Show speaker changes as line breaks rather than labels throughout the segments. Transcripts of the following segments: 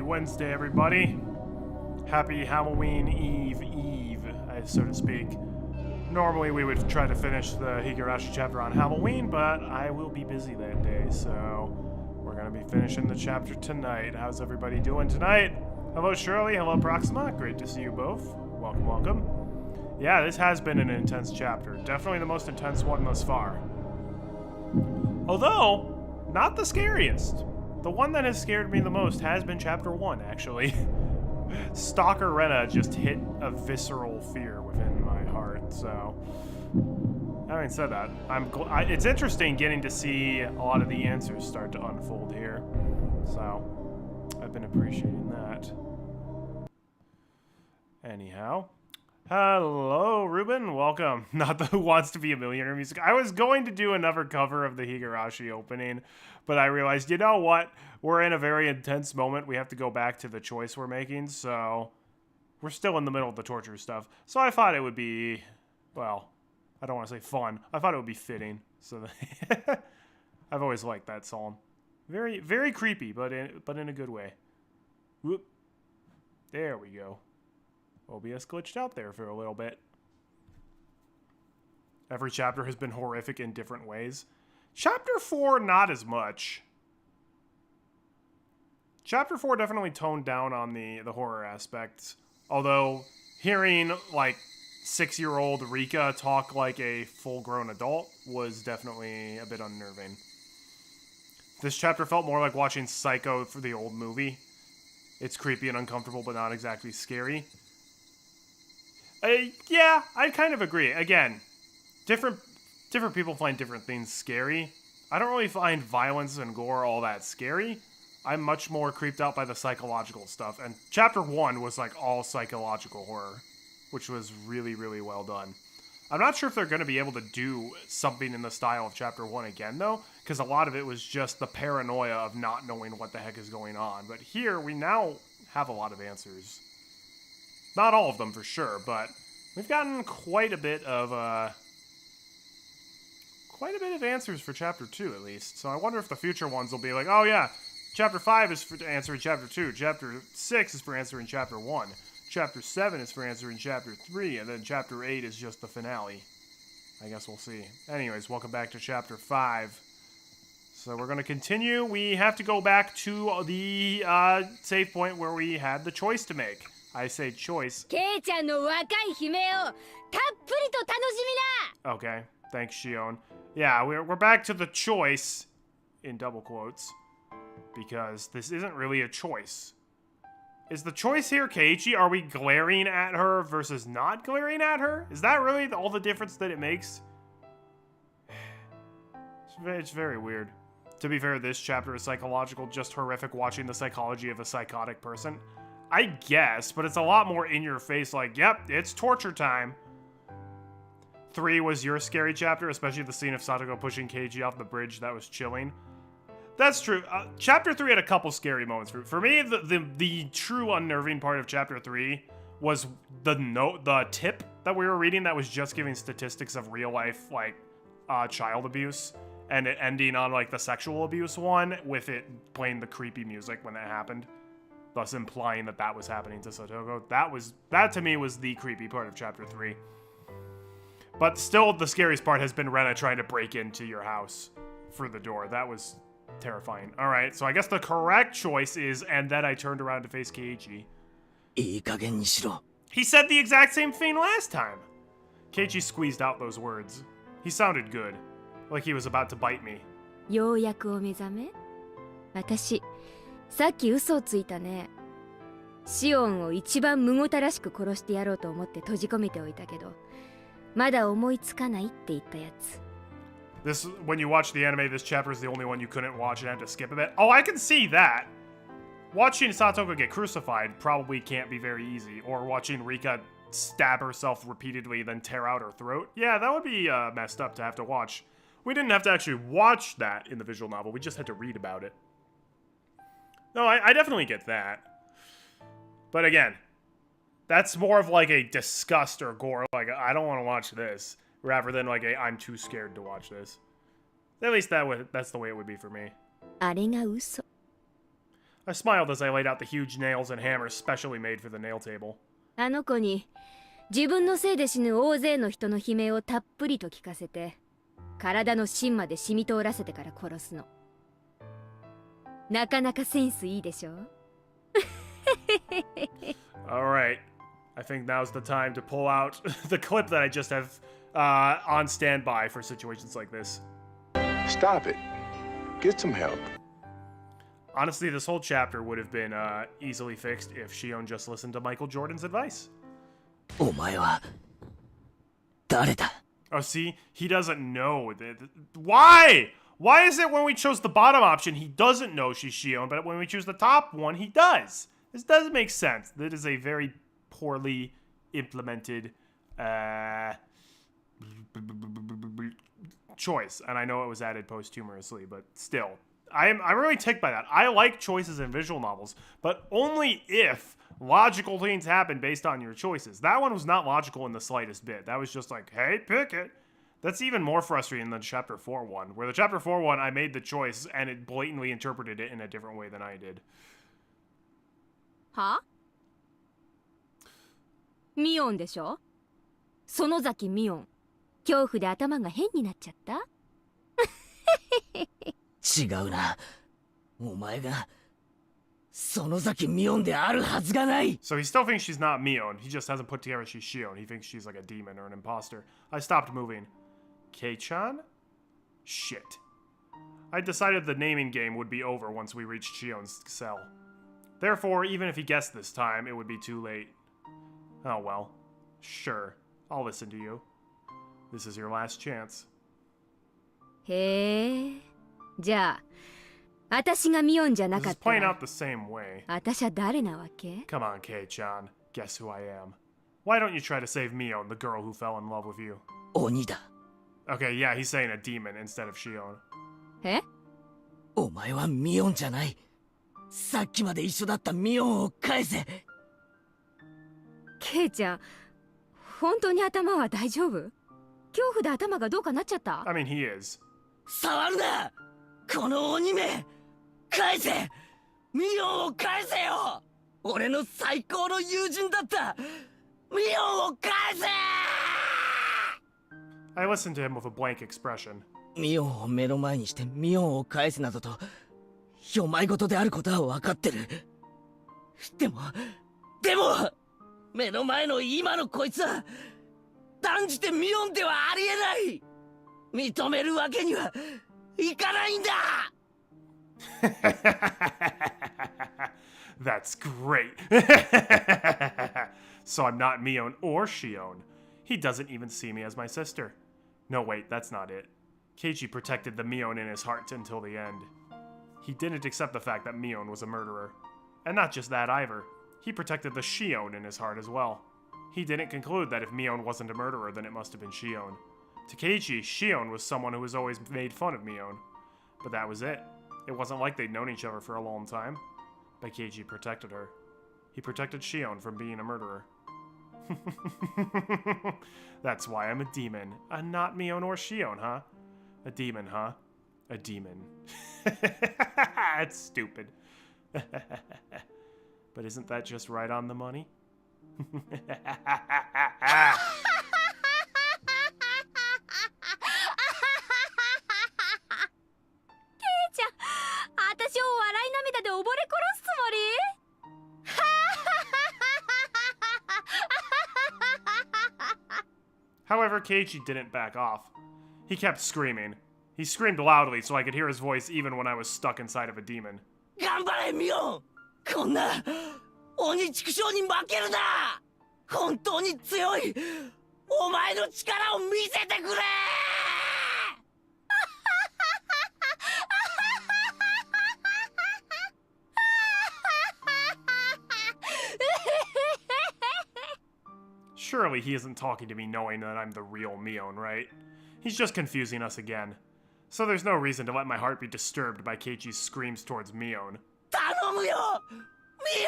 Wednesday, everybody. Happy Halloween Eve, so to speak. Normally we would try to finish the Higurashi chapter on Halloween, but I will be busy that day, so we're going to be finishing the chapter tonight. How's everybody doing tonight? Hello, Shirley. Hello, Proxima. Great to see you both. Welcome, welcome. Yeah, this has been an intense chapter. Definitely the most intense one thus far. Although, not the scariest. The one that has scared me the most has been chapter 1, actually. Stalker Rena just hit a visceral fear within my heart, so... Having said that, it's interesting getting to see a lot of the answers start to unfold here. So, I've been appreciating that. Anyhow. Hello, Ruben. Welcome. Not the Who Wants to Be a Millionaire music. I was going to do another cover of the Higurashi opening, but I realized, you know what? We're in a very intense moment. We have to go back to the choice we're making, so we're still in the middle of the torture stuff. So I thought it would be, well, I don't want to say fun. I thought it would be fitting. So I've always liked that song. Very, very creepy, but in a good way. Whoop. There we go. OBS glitched out there for a little bit. Every chapter has been horrific in different ways. Chapter 4, not as much. Chapter 4 definitely toned down on the horror aspects. Although, hearing, like, 6-year-old Rika talk like a full-grown adult was definitely a bit unnerving. This chapter felt more like watching Psycho for the old movie. It's creepy and uncomfortable, but not exactly scary. Yeah, I kind of agree. Again, different people find different things scary. I don't really find violence and gore all that scary. I'm much more creeped out by the psychological stuff. And chapter 1 was like all psychological horror, which was really, really well done. I'm not sure if they're going to be able to do something in the style of chapter 1 again, though, because a lot of it was just the paranoia of not knowing what the heck is going on. But here, we now have a lot of answers. Not all of them, for sure, but we've gotten quite a bit of answers for Chapter 2, at least. So I wonder if the future ones will be like, oh yeah, Chapter 5 is for answering Chapter 2, Chapter 6 is for answering Chapter 1, Chapter 7 is for answering Chapter 3, and then Chapter 8 is just the finale. I guess we'll see. Anyways, welcome back to Chapter 5. So we're going to continue. We have to go back to the save point where we had the choice to make. I say choice. Okay, thanks, Shion. Yeah, we're back to the choice, in double quotes, because this isn't really a choice. Is the choice here Keiichi? Are we glaring at her versus not glaring at her? Is that really all the difference that it makes? It's very weird. To be fair, this chapter is psychological, just horrific watching the psychology of a psychotic person. I guess, but it's a lot more in your face, like, yep, it's torture time. 3 was your scary chapter, especially the scene of Satoko pushing Keiji off the bridge. That was chilling. That's true. Chapter 3 had a couple scary moments. For me, the true unnerving part of Chapter 3 was the tip that we were reading that was just giving statistics of real life, like, child abuse, and it ending on, like, the sexual abuse one, with it playing the creepy music when that happened. Thus implying that was happening to Satoko. That to me was the creepy part of Chapter 3. But still, the scariest part has been Rena trying to break into your house through the door. That was terrifying. Alright, so I guess the correct choice is, and then I turned around to face Keiichi. He said the exact same thing last time. Keiichi squeezed out those words. He sounded good. Like he was about to bite me.
さっき嘘をついたね。シオンを一番むごたらしく殺してやろうと思って閉じ込めておいたけど、まだ思いつかないって言ったやつ。
When you watch the anime, this chapter is the only one you couldn't watch and had to skip a bit. Oh, I can see that. Watching Satoko get crucified probably can't be very easy. Or watching Rika stab herself repeatedly, then tear out her throat. Yeah, that would be messed up to have to watch. We didn't have to actually watch that in the visual novel. We just had to read about it. No, I definitely get that. But again, that's more of like a disgust or gore. Like, I don't want to watch this. Rather than like a, I'm too scared to watch this. At least that's the way it would be for me. I smiled as I laid out the huge nails and hammers specially made for the nail table.
あの子に自分のせいで死ぬ大勢の人の悲鳴をたっぷりと聞かせて、体の芯まで染み通らせてから殺すの。なかなかセンスいいでしょ
Alright, I think now's the time to pull out the clip that I just have on standby for situations like this.
Stop it. Get some help.
Honestly, this whole chapter would have been easily fixed if Shion just listened to Michael Jordan's advice.
お前は誰だ?
Oh, see? He doesn't know. Why? Why is it when we chose the bottom option, he doesn't know she's Shion, but when we choose the top one, he does? This doesn't make sense. That is a very poorly implemented choice, and I know it was added posthumously, but still. I'm really ticked by that. I like choices in visual novels, but only if logical things happen based on your choices. That one was not logical in the slightest bit. That was just like, hey, pick it. That's even more frustrating than Chapter 4 one, where the Chapter 4 one, I made the choice, and it blatantly interpreted it in a different way than I did.
は？ミオンでしょ？園崎ミオン。恐怖で頭が変になっちゃった？
違うな。お前が園崎ミオンであるはずがない。
So he still thinks she's not Mion. He just hasn't put together she's Shion. He thinks she's like a demon or an imposter. I stopped moving. Kei-chan? Shit. I decided the naming game would be over once we reached Shion's cell. Therefore, even if he guessed this time, it would be too late. Oh well. Sure. I'll listen to you. This is your last chance.
へえ。じゃあ、私がミオンじゃな
This
か
is
った
playing
ら
out the same way.
私は誰なわけ？
Come on, Kei-chan. Guess who I am. Why don't you try to save Mion, the girl who fell in love with you?
鬼だ。
Okay, yeah, he's saying a demon instead of Shion.
え？
お前はミオンじゃない。さっきまで一緒だったミオンを返せ。
ケイちゃん、本当に頭は大丈夫？恐怖で頭がどうかなっちゃった？
I mean, he is.
触るなこの鬼め。返せミオンを返せよ。俺の最高の友人だったミオンを返せ。
I listened to him with a blank expression.
ミオンを目の前にしてミオンを返すなどとお前事であることは分かってる。でも目の前の今のこいつは断じてミオンではありえない。認めるわけにはいかないんだ。
That's great. So I'm not Mion or Shion. He doesn't even see me as my sister. No, wait, that's not it. Keiichi protected the Mion in his heart until the end. He didn't accept the fact that Mion was a murderer. And not just that either. He protected the Shion in his heart as well. He didn't conclude that if Mion wasn't a murderer, then it must have been Shion. To Keiichi, Shion was someone who was always made fun of Mion. But that was it. It wasn't like they'd known each other for a long time. But Keiichi protected her. He protected Shion from being a murderer. That's why I'm a demon. Not Mion or Shion, huh? A demon, huh? A demon. That's stupid. But isn't that just right on the money?
私を笑い涙で溺れ殺すつもり？
However, Keiichi didn't back off. He kept screaming. He screamed loudly so I could hear his voice even when I was stuck inside of a demon.
頑張れミオン。こんな鬼畜生に負けるな。本当に強いお前の力を見せてくれ。
Surely he isn't talking to me knowing that I'm the real Mion, right? He's just confusing us again. So there's no reason to let my heart be disturbed by Keiichi's screams towards Mion.
頼むよミ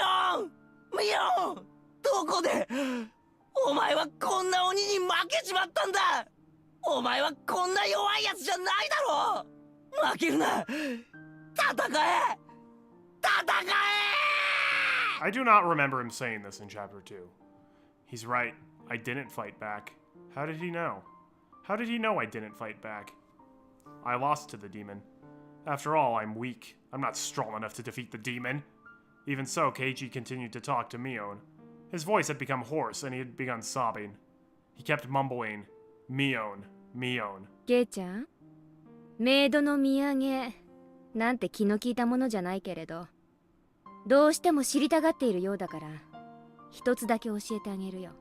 オンどこでお前はこんな鬼に負けちまったんだ。お前はこんな弱いやつじゃないだろ。負けるな。戦え
I do not remember him saying this in chapter 2. He's right. I didn't fight back. How did he know? How did he know I didn't fight back? I lost to the demon. After all, I'm weak. I'm not strong enough to defeat the demon. Even so, Keiichi continued to talk to Mion. His voice had become hoarse, and he had begun sobbing. He kept mumbling, Mion, Mion.
ケイちゃん、メイドの土産なんて気の利いたものじゃないけれど、どうしても知りたがっているようだから、一つだけ教えてあげるよ。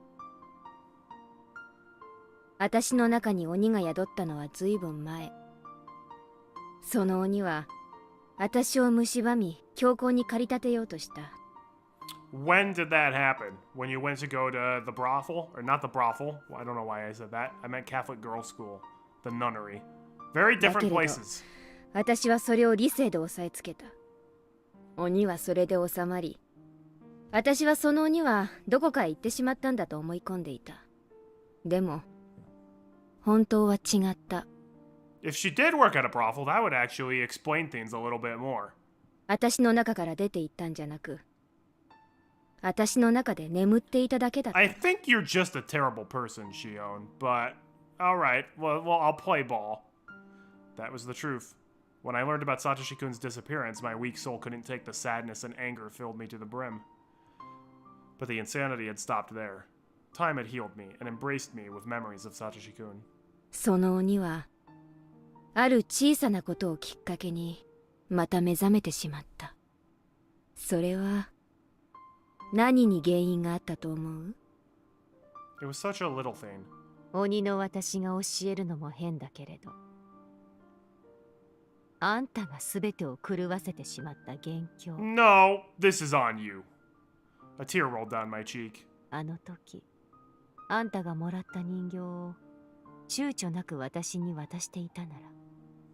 私の中に鬼が宿ったのはずいぶん前。その鬼は私を蝕み強行に駆り立てようとした。
When did that happen? When you went to go to the brothel? Or not the brothel. I don't know why I said that. I meant Catholic girls' school. The nunnery. Very different places.
私はそれを理性で押さえつけた。鬼はそれで収まり、私はその鬼はどこかへ行ってしまったんだと思い込んでいた。でも、本当は違った。
If she did work at a brothel, that would actually explain things a little bit more.
私の中から出て行ったんじゃなく、私の中で眠っていただけだった。
I think you're just a terrible person, Shion, but alright, well, I'll play ball. That was the truth. When I learned about Satoshi-kun's disappearance, my weak soul couldn't take the sadness and anger filled me to the brim. But the insanity had stopped there. Time had healed me and embraced me with memories of Satoshi-kun.
その鬼は、ある小さなことをきっかけに、また目覚めてしまった。それは、何に原因があったと思う？
It was such a little thing.
鬼の私が教えるのも変だけれど、あんたが全てを狂わせてしまった元凶。
No, this is on you. A tear rolled down my cheek.
あの時、あんたがもらった人形を躊躇なく私に渡していたなら、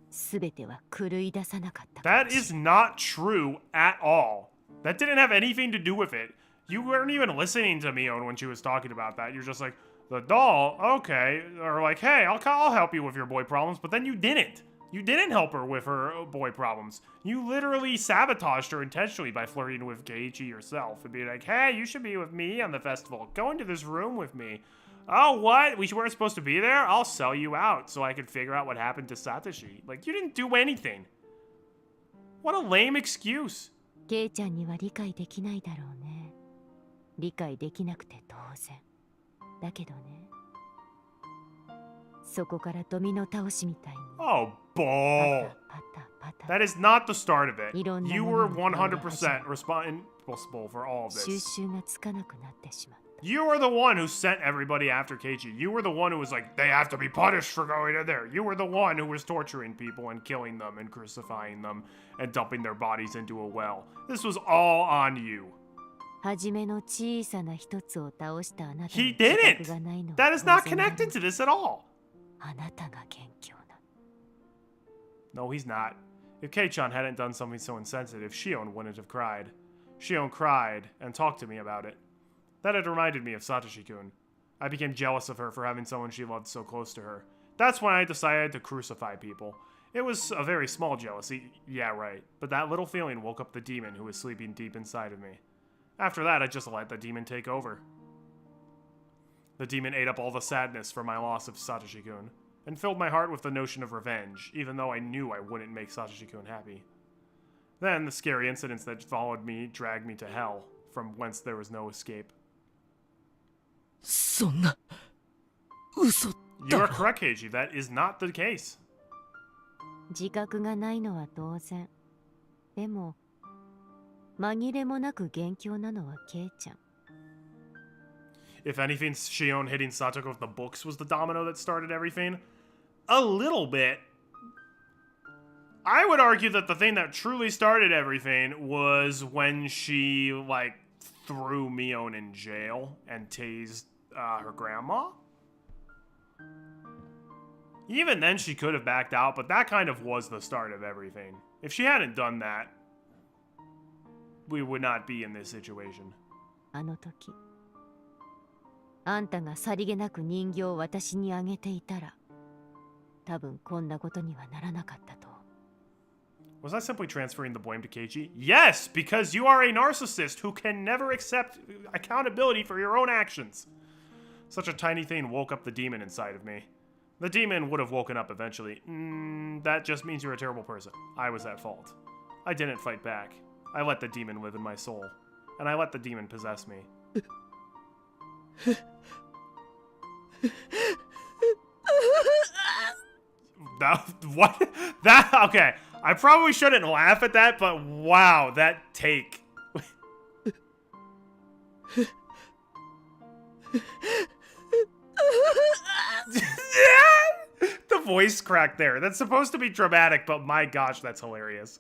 全ては狂い出さなかったかも
That
しれ
is not true at all. That didn't have anything to do with it. You weren't even listening to Mion when she was talking about that. You're just like, the doll, okay. Or like, hey, I'll help you with your boy problems. But then you didn't. You didn't help her with her boy problems. You literally sabotaged her intentionally by flirting with Keiichi yourself and being like, hey, you should be with me on the festival. Go into this room with me. Oh, what? We weren't supposed to be there? I'll sell you out so I can figure out what happened to Satoshi. Like, you didn't do anything. What a lame excuse.
ケイちゃんには理解できないだろうね。理解できなくて当然。だけどね。そこからドミノ倒しみたいに。
Oh, bull.
パタパタパタ。
That is not the start of it.
いろんな
You
も
were
のに手を出し
100% responsible for all of
収
this.
集がつかなくなってしまった。
You were the one who sent everybody after Keiichi. You were the one who was like, they have to be punished for going in there. You were the one who was torturing people and killing them and crucifying them and dumping their bodies into a well. This was all on you.
はじめの小さな一つを倒したあなた
He
に自
didn't.
覚がないのは
That is
当
not
然なの
connected to this at all.
あなたが元凶だ。
No, he's not. If Kei-chan hadn't done something so insensitive, Shion wouldn't have cried. Shion cried and talked to me about it. That had reminded me of Satoshi-kun. I became jealous of her for having someone she loved so close to her. That's when I decided to crucify people. It was a very small jealousy, yeah, right, but that little feeling woke up the demon who was sleeping deep inside of me. After that, I just let the demon take over. The demon ate up all the sadness for my loss of Satoshi-kun, and filled my heart with the notion of revenge, even though I knew I wouldn't make Satoshi-kun happy. Then, the scary incidents that followed me dragged me to hell, from whence there was no escape.
そんな嘘
You
だ
are correct, Keiji. That is not the case.
自覚がないのは当然。でも、紛れもなく元凶なのはケイちゃん。
If anything, Shion hitting Satoko with the books was the domino that started everything. A little bit. I would argue that the thing that truly started everything was when she, like, threw Mion in jail and tased her grandma. Even then, she could have backed out, but that kind of was the start of everything. If she hadn't done that, we would not be in this situation.
あの時、あんたがさりげなく人形を私にあげていたら、多分こんなことにはならなかったと。
Was I simply transferring the blame to Keiichi? Yes, because you are a narcissist who can never accept accountability for your own actions. Such a tiny thing woke up the demon inside of me. The demon would have woken up eventually. That just means you're a terrible person. I was at fault. I didn't fight back. I let the demon live in my soul. And I let the demon possess me. What? Okay. I probably shouldn't laugh at that, but wow, that take. The voice crack there. That's supposed to be dramatic, but my gosh, that's hilarious.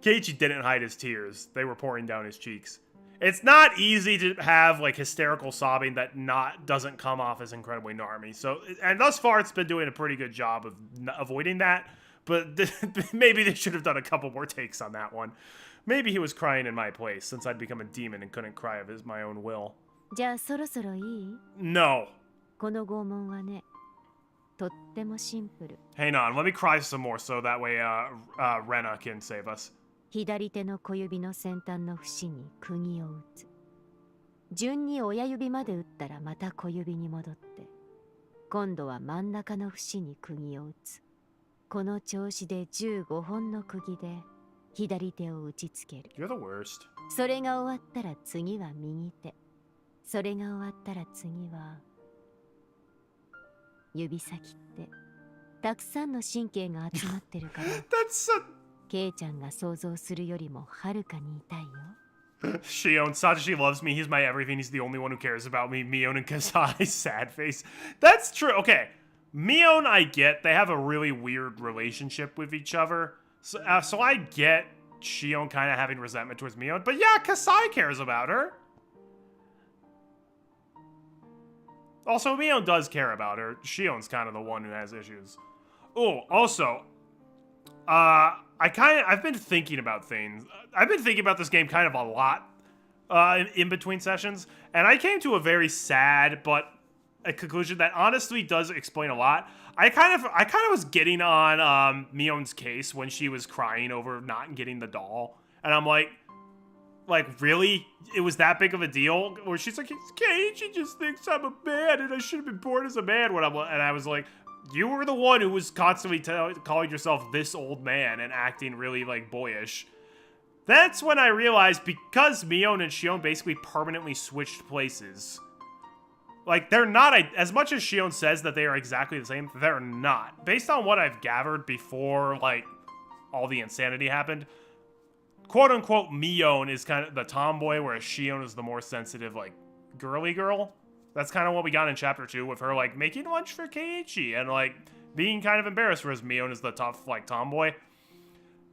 Keiichi didn't hide his tears. They were pouring down his cheeks. It's not easy to have like hysterical sobbing that doesn't come off as incredibly narmy. So, and thus far, it's been doing a pretty good job of avoiding that. But maybe they should have done a couple more takes on that one. Maybe he was crying in my place since I'd become a demon and couldn't cry of my own will.
じゃあそろそろいい？
No.
この拷問はね、とってもシンプル。
Hang on, let me cry some more so that way Rena can save us.
左手の小指の先端の節に釘を打つ。順に親指まで打ったらまた小指に戻って、今度は真ん中の節に釘を打つ。この調子で15本の釘で左手を打ちつける。
You're the worst.
それが終わったら次は右手。それが終わったら次は指先ってたくさんの神経が集まってるから。
That's
ケイちゃんが想像するよりもはるかに痛いよ。
Shion, Satoshi loves me. He's my everything. He's the only one who cares about me. Mion and Kasai, sad face. That's true. Okay. Mion, I get. They have a really weird relationship with each other. So I get Shion kind of having resentment towards Mion. But yeah, Kasai cares about her. Also, Mion does care about her. Shion's kind of the one who has issues. Oh, also, I've been thinking about things. I've been thinking about this game kind of a lot in between sessions, and I came to a very sad but a conclusion that honestly does explain a lot. I kind of was getting on Mion's case when she was crying over not getting the doll, and I'm like, really? It was that big of a deal? Where she's like, she just thinks I'm a man and I should have been born as a man. And I was like, you were the one who was constantly calling yourself this old man and acting really, like, boyish. That's when I realized, because Mion and Shion basically permanently switched places. Like, they're not, as much as Shion says that they are exactly the same, they're not. Based on what I've gathered before, like, all the insanity happened, quote-unquote, Mion is kind of the tomboy, whereas Shion is the more sensitive, like, girly girl. That's kind of what we got in Chapter 2, with her, like, making lunch for Keiichi, and, like, being kind of embarrassed, whereas Mion is the tough, like, tomboy.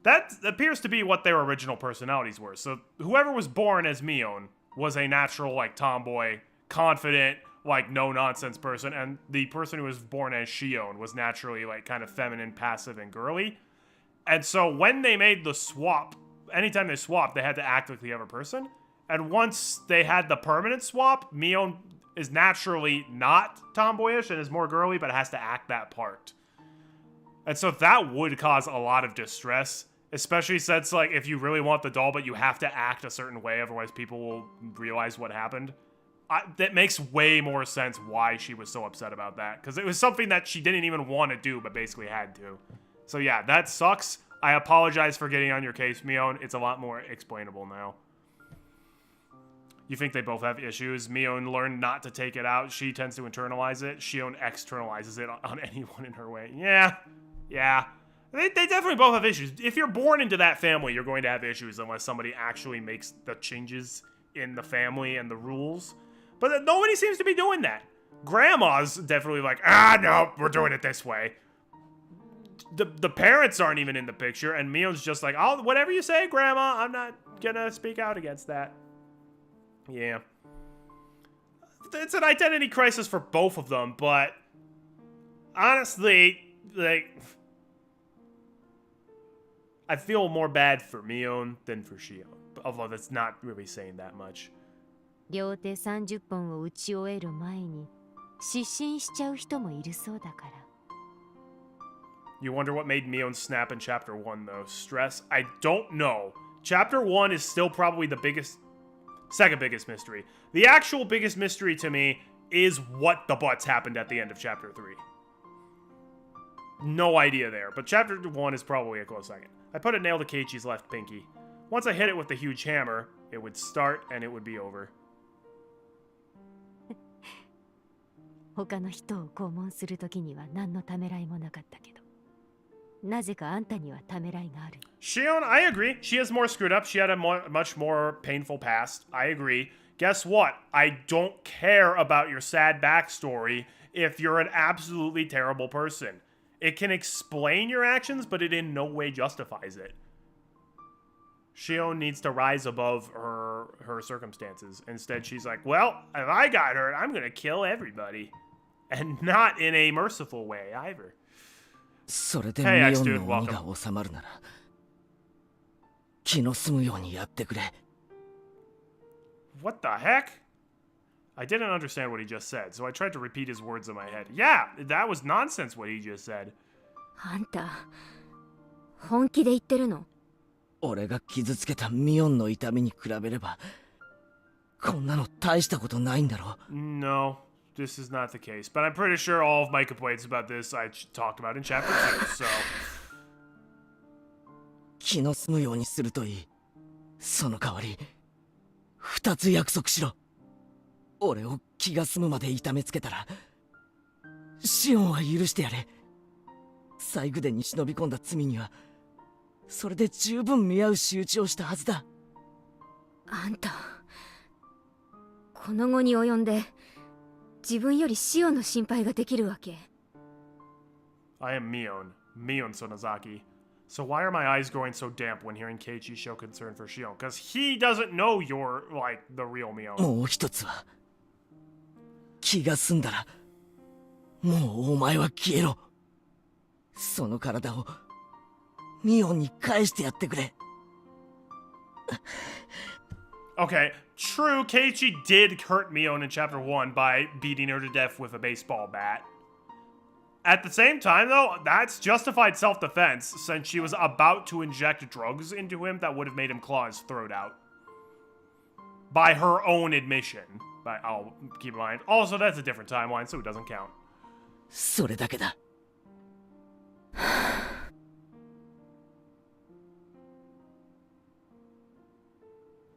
That appears to be what their original personalities were. So, whoever was born as Mion was a natural, like, tomboy, confident, like, no-nonsense person, and the person who was born as Shion was naturally, like, kind of feminine, passive, and girly. And so, when they made the swap, anytime they swapped, they had to act like the other person. And once they had the permanent swap, Mion is naturally not tomboyish and is more girly, but has to act that part. And so that would cause a lot of distress, especially since, like, if you really want the doll, but you have to act a certain way, otherwise people will realize what happened. That makes way more sense why she was so upset about that, because it was something that she didn't even want to do, but basically had to. So yeah, that sucks. I apologize for getting on your case, Mion. It's a lot more explainable now. You think they both have issues? Mion learned not to take it out. She tends to internalize it. Shion externalizes it on anyone in her way. Yeah. They definitely both have issues. If you're born into that family, you're going to have issues unless somebody actually makes the changes in the family and the rules. But nobody seems to be doing that. Grandma's definitely like, no, we're doing it this way. The parents aren't even in the picture, and Mion's just like, whatever you say, Grandma, I'm not gonna speak out against that. Yeah. It's an identity crisis for both of them, but honestly, like, I feel more bad for Mion than for Shion, although that's not really saying that much.
両手30本を打ち終える前に失神しちゃう人もいるそうだから。
You wonder what made Mion snap in Chapter 1, though. Stress? I don't know. Chapter 1 is still probably the second biggest mystery. The actual biggest mystery to me is what the butts happened at the end of Chapter 3. No idea there, but Chapter 1 is probably a close second. I put a nail to Keiichi's left pinky. Once I hit it with the huge hammer, it would start and it would be over.
他の人を拷問するときには何のためらいもなかったけど、なぜかあんたにはためらいがある。
Shion, I agree. She is more screwed up. She had a much more painful past. I agree. Guess what? I don't care about your sad backstory if you're an absolutely terrible person. It can explain your actions, but it in no way justifies it. Shion needs to rise above her circumstances. Instead, she's like, well, if I got hurt, I'm gonna kill everybody. And not in a merciful way, either.
それでミオンの鬼が収まるなら気の済むようにやってくれ。
What the heck? I didn't understand what he just said, so I tried to repeat his words in my head. Yeah, that was nonsense what he just said.
あんた、本気で言ってるの？
俺が傷つけたミオンの痛みに比べればこんなの大したことないんだろ。
No, this is not the case. But I'm pretty sure all of my complaints about this I talked about in Chapter 2, so...
気の済むようにするといい。その代わり2つ約束しろ。俺を気が済むまで痛めつけたらシオンは許してやれ。細工殿に忍び込んだ罪にはそれで十分見合う仕打ちをしたはずだ。
あんた、この後に及んで自分よりシオンの心配ができるわけ？
I am Mion Sonozaki. So why are my eyes growing so damp when hearing Keiichi show concern for Shion? Because he doesn't know you're, like, the real Mion.
もう一つは気が済んだらもうお前は消えろ。その体をミオンに返してやってくれ。
Okay, true, Keiichi did hurt Mion in Chapter 1 by beating her to death with a baseball bat. At the same time, though, that's justified self-defense, since she was about to inject drugs into him that would have made him claw his throat out. By her own admission. But I'll keep in mind. Also, that's a different timeline, so it doesn't count.
それだけだ。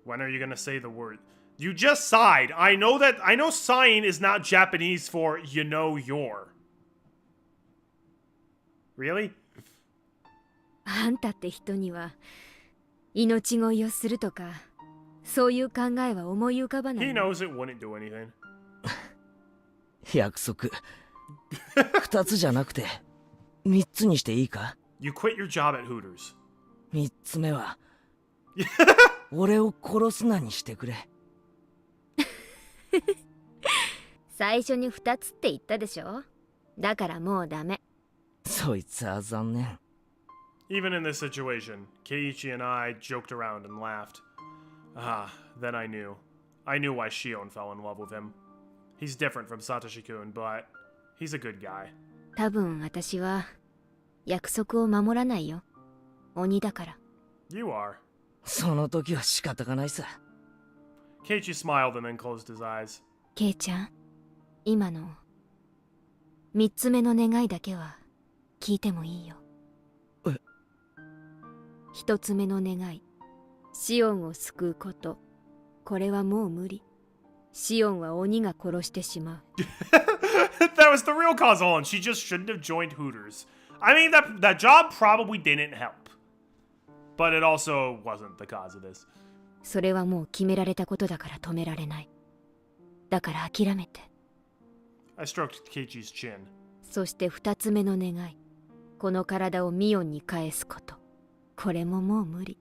When are you gonna say the word? You just sighed. I know sighing is not Japanese for you know you're. Really?
あんたって人には命乞いをするとかそういう考えは思い浮かばない。
He knows it wouldn't do anything.
約束2つじゃなくて3つにしていいか？
You quit your job at Hooters.
3つ目は俺を殺すなにしてくれ。
最初に2つって言ったでしょ。だからもうダメ。
そいつは残念。
Even in this situation, Keiichi and I joked around and laughed. Ah, then I knew. I knew why Shion fell in love with him. He's different from Satoshi-kun, but he's a good guy.
多分私は約束を守らないよ。鬼だから。
You are.
その時は仕方がないさ。
Keiichi smiled and then closed his eyes.
ケイちゃん、今の3つ目の願いだけは聞いてもいいよ。
え
1つ目の願い、シオンを救うこと。これはもう無理。シオンは鬼が殺してしまう。
That was the real cause all along. She just shouldn't have joined Hooters. I mean, that job probably didn't help. But it also wasn't the cause of this.
それはもう決められたことだから止められない。だから諦めて。
I stroked Keiichi's chin.
そして2つ目の願い。この体をミオンに返すこと。これももう無理。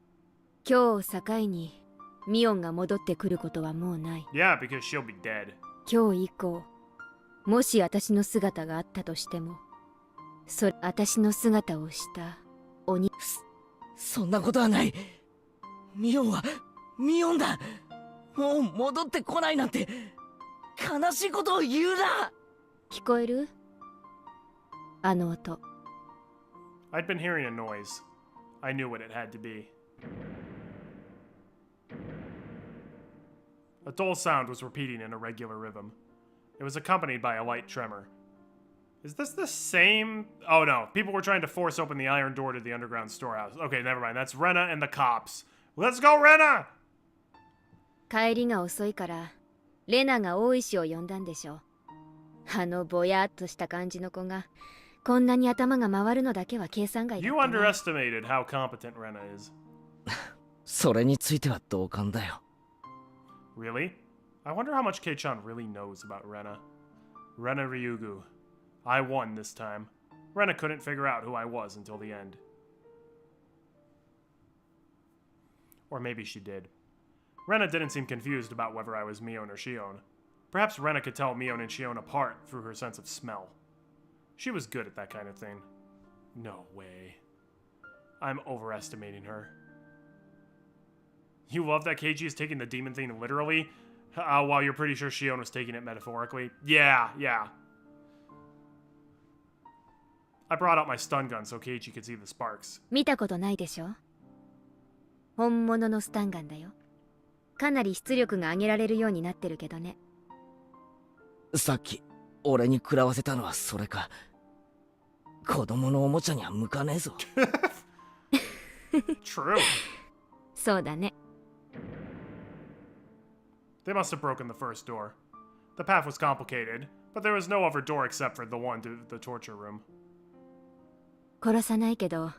今日を境にミオンが戻ってくることはもうない。
Yeah, because she'll be dead.
今日以降、もし私の姿があったとしても、私の姿をした鬼。
そんなことはない。ミオンはミオンだ。もう戻ってこないなんて悲しいことを言うな。
聞こえる？あの音。
I'd been hearing a noise. I knew what it had to be. A dull sound was repeating in a regular rhythm. It was accompanied by a light tremor. Is this the same? Oh no, people were trying to force open the iron door to the underground storehouse. Okay, never mind. That's Rena and the cops. Let's go, Rena!
帰りが遅いからレナが大石を呼んだんでしょう。あのぼやっとした感じの子がこんなに頭が回るのだけは計算外だ
You
ったね。
underestimated how competent Rena is.
それについては同感だよ。
Really? I wonder how much Kei-chan really knows about Rena. Rena Ryugu. I won this time. Rena couldn't figure out who I was until the end. Or maybe she did. Rena didn't seem confused about whether I was Mion or Shion. Perhaps Rena could tell Mion and Shion apart through her sense of smell. She was good at that kind of thing. No way. I'm overestimating her. You love that Keiji is taking the demon thing literally, while you're pretty sure Shion was taking it metaphorically? Yeah. I brought out my stun gun so Keiji could see the sparks.
見たことないでしょ。本物のスタンガンだよ。かなり出力が上げられるようになってるけどね。
さっき俺に食らわせたのはそれか。子供のおもちゃには向かねえぞ。
True.
そうだね。
They must have broken the first door. The path was complicated, but there was no other door except for the one to the torture room.
殺さないけど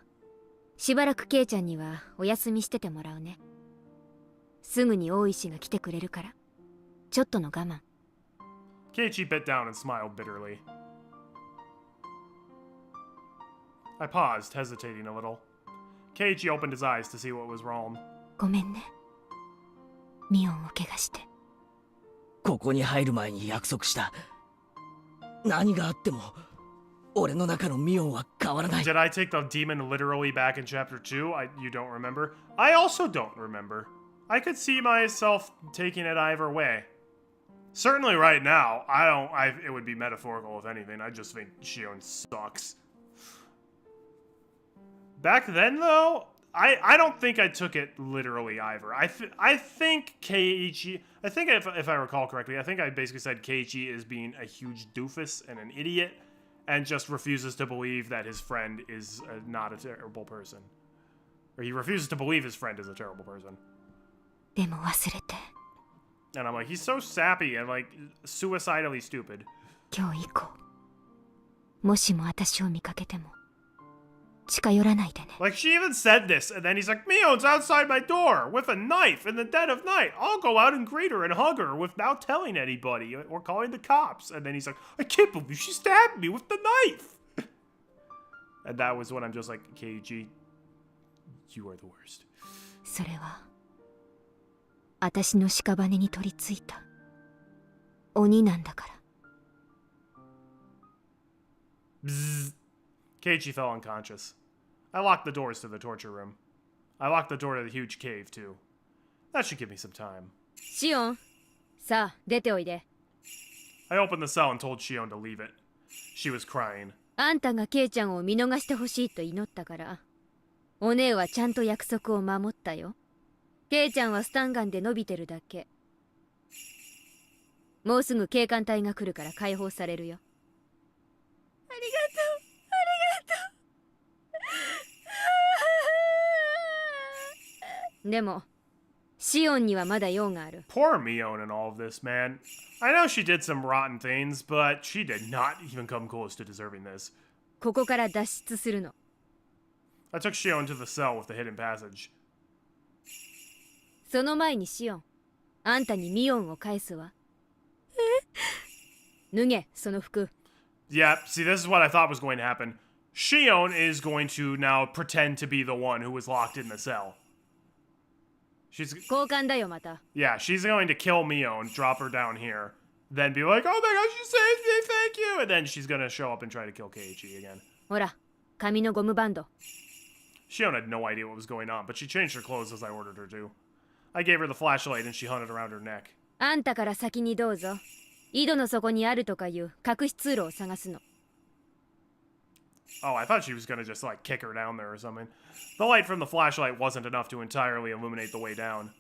しばらくケイちゃんにはお休みしててもらうね。すぐに大石が来てくれるからちょっとの我慢。
Keiichi bit down and smiled bitterly. I paused, hesitating a little. Keiichi opened his eyes to see what was wrong.
ごめんね。ミオンを怪我して。
ここに入る前に約束した。何があっても俺の中のミオンは変わらない。
Did I take the demon literally back in chapter 2? You don't remember? I also don't remember. I could see myself taking it either way. Certainly right now, it would be metaphorical if anything. I just think Shion sucks. Back then though, I don't think I took it literally either. I think Keiichi, I think if I recall correctly, I think I basically said Keiichi is being a huge doofus and an idiot and just refuses to believe that his friend is not a terrible person. Or he refuses to believe his friend is a terrible person.
でも忘れて。
And I'm like, he's so sappy and like suicidally stupid.
今日以降もしも私を見かけても近寄らないでね。
Like, she even said this, and then he's like, Mion's outside my door with a knife in the dead of night. I'll go out and greet her and hug her without telling anybody or calling the cops. And then he's like, I can't believe she stabbed me with the knife. And that was when I'm just like, Keiji, you are the worst.
それは私の屍に取り付いた鬼なんだから。
Bzzz. Keiichi fell unconscious. I locked the doors to the torture room. I locked the door to the huge cave, too. That should give me some time.
シオン、さあ出ておいで。
I opened the cell and told Shion to leave it. She was crying.
あんたがケイちゃんを見逃してほしいと祈ったからお姉はちゃんと約束を守ったよ。ケイちゃんはスタンガンで伸びてるだけ。もうすぐ警官隊が来るから解放されるよ。ありがとう、でもシオンにはまだ用がある。
Poor Mion in all of this, man. I know she did some rotten things, but she did not even come close to deserving this.
ここから脱出するの。
I took Shion to the cell with the hidden passage.
その前にシオン、あんたにミオンを返すわ。脱げ、その服。
Yeah, see, this is what I thought was going to happen. Shion is going to now pretend to be the one who was locked in the cell. She's
交換だよまた。
Yeah, she's going to kill Mion, drop her down here, then be like, oh my gosh, you saved me, thank you! And then she's gonna show up and try to kill Keiichi again.
ほら、紙のゴムバンド。
Shion had no idea what was going on, but she changed her clothes as I ordered her to. I gave her the flashlight and she hung it around her neck.
あんたから先にどうぞ。井戸の底にあるとかいう隠し通路を探すの。
Oh, I thought she was gonna just, like, kick her down there or something. The light from the flashlight wasn't enough to entirely illuminate the way down.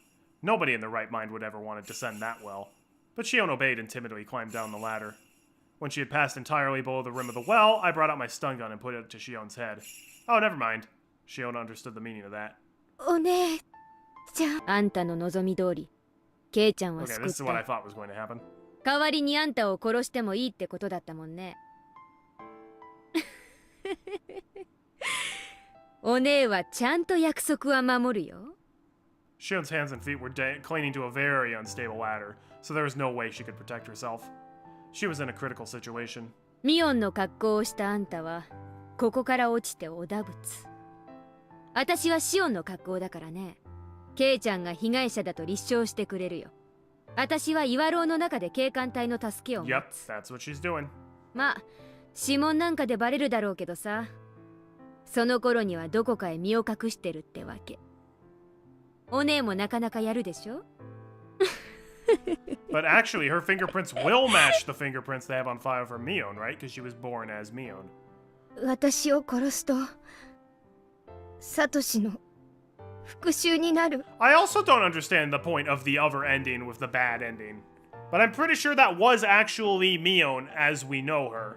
Nobody in their right mind would ever want to descend that well. But Shion obeyed and timidly climbed down the ladder. When she had passed entirely below the rim of the well, I brought out my stun gun and put it to Shion's head. Oh, never mind. Shion understood the meaning of that.
お姉ちゃん。あんたの望み通り、ケイちゃんは
Okay,
救
this
っ
is what I
た。
thought was going to happen.
代わりにあんたを殺してもいいってことだったもんね。お姉はちゃんと約束は守るよ。
Shion's hands and feet were clinging to a very unstable ladder, so there was no way she could protect herself. She was in a critical situation.
ミオンの格好をしたあんたはここから落ちておだぶつ。私はシオンの格好だからね。ケイちゃんが被害者だと立証してくれるよ。私は岩牢の中で警官隊の助けを待
Yep,
つ。
that's what she's doing.
まあ指紋なんかでバレるだろうけどさ。その頃にはどこかへ身を隠してるってわけ。お姉もなかなかやるでしょ。
But actually, her fingerprints will match the fingerprints they have on file for Mion, right? Because she was born as Mion.
私を殺すとサトシの復讐になる。
I also don't understand the point of the other ending with the bad ending. But I'm pretty sure that was actually Mion as we know her.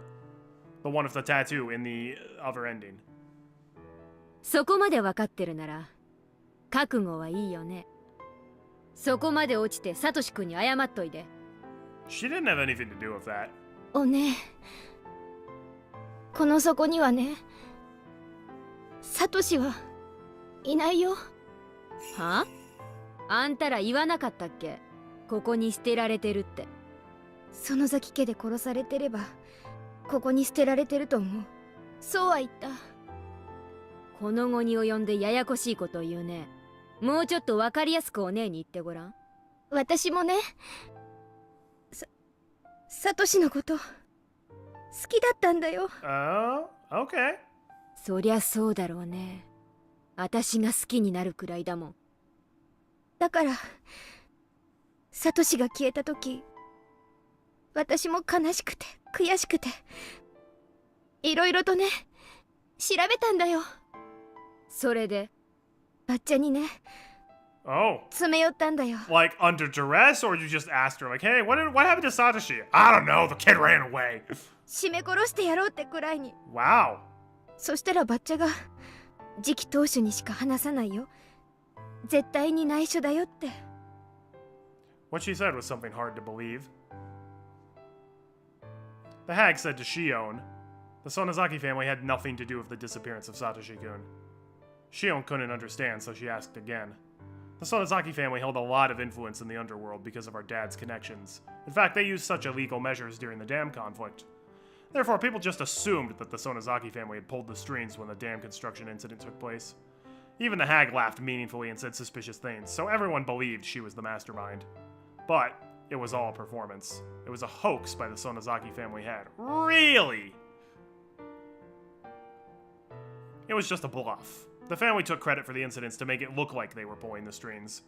The one with the tattoo in the other ending.
そこまで分かってるなら覚悟はいいよね。そこまで落ちてサトシ君に謝っといで。
She didn't have anything to do with that.
おね、この底にはね、サトシはいないよ。は？あんたら言わなかったっけ？ここに捨てられてるって。園崎家で殺されてればここに捨てられてると思う。そうは言った。この後に及んでややこしいことを言うね。もうちょっと分かりやすくお姉に言ってごらん。私もね、サトシのこと好きだったんだよ。
Oh, okay.
そりゃそうだろうね。私が好きになるくらいだもん。だからサトシが消えた時、私も悲しくて悔しくていろいろとね調べたんだよ。それでバッチャにね
Oh.
詰め寄ったんだよ。
Like under duress, or you just asked her, like, hey, what happened to Satoshi? I don't know, the kid ran away.
絞め殺してやろうってくらいに。
Wow.
そしたらバッチャが次期当主にしか話さないよ。絶対に内緒だよって。
What she said was something hard to believe. The hag said to Shion, the Sonozaki family had nothing to do with the disappearance of Satoshi-kun. Shion couldn't understand, so she asked again. The Sonozaki family held a lot of influence in the underworld because of our dad's connections. In fact, they used such illegal measures during the dam conflict. Therefore, people just assumed that the Sonozaki family had pulled the strings when the dam construction incident took place. Even the hag laughed meaningfully and said suspicious things, so everyone believed she was the mastermind. But it was all a performance. It was a hoax by the Sonozaki family head. Really? It was just a bluff. The family took credit for the incidents to make it look like they were pulling the strings.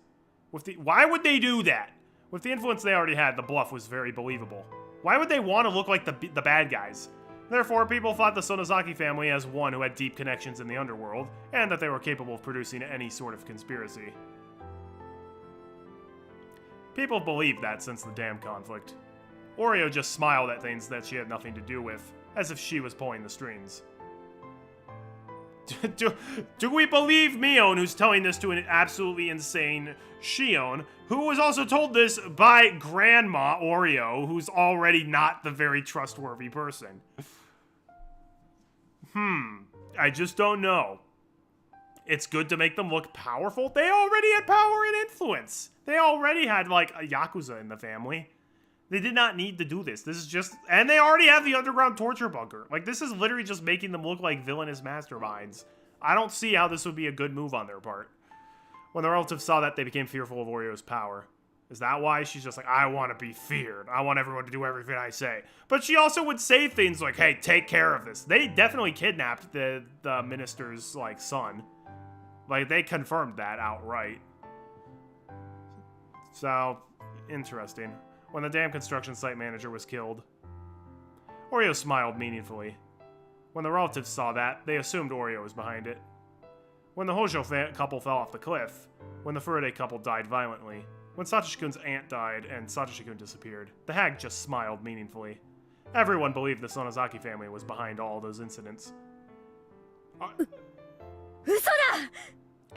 Why would they do that? With the influence they already had, the bluff was very believable. Why would they want to look like the bad guys? Therefore, people thought the Sonozaki family as one who had deep connections in the underworld, and that they were capable of producing any sort of conspiracy. People believed that since the dam conflict. Oreo just smiled at things that she had nothing to do with, as if she was pulling the strings. Do we believe Mion, who's telling this to an absolutely insane Shion, who was also told this by Grandma Oreo, who's already not the very trustworthy person? I just don't know. It's good to make them look powerful. They already had power and influence. They already had, like, a Yakuza in the family. They did not need to do this. This is just... And they already have the underground torture bunker. Like, this is literally just making them look like villainous masterminds. I don't see how this would be a good move on their part. When the relatives saw that, they became fearful of Oreo's power. Is that why? She's just like, I want to be feared. I want everyone to do everything I say. But she also would say things like, hey, take care of this. They definitely kidnapped the minister's, like, son. Like, they confirmed that outright. So, interesting. When the dam construction site manager was killed, Oreo smiled meaningfully. When the relatives saw that, they assumed Oreo was behind it. When the Hojo couple fell off the cliff, when the Furude couple died violently, when Satoshi-kun's aunt died and Satoshi-kun disappeared, the hag just smiled meaningfully. Everyone believed the Sonozaki family was behind all those incidents.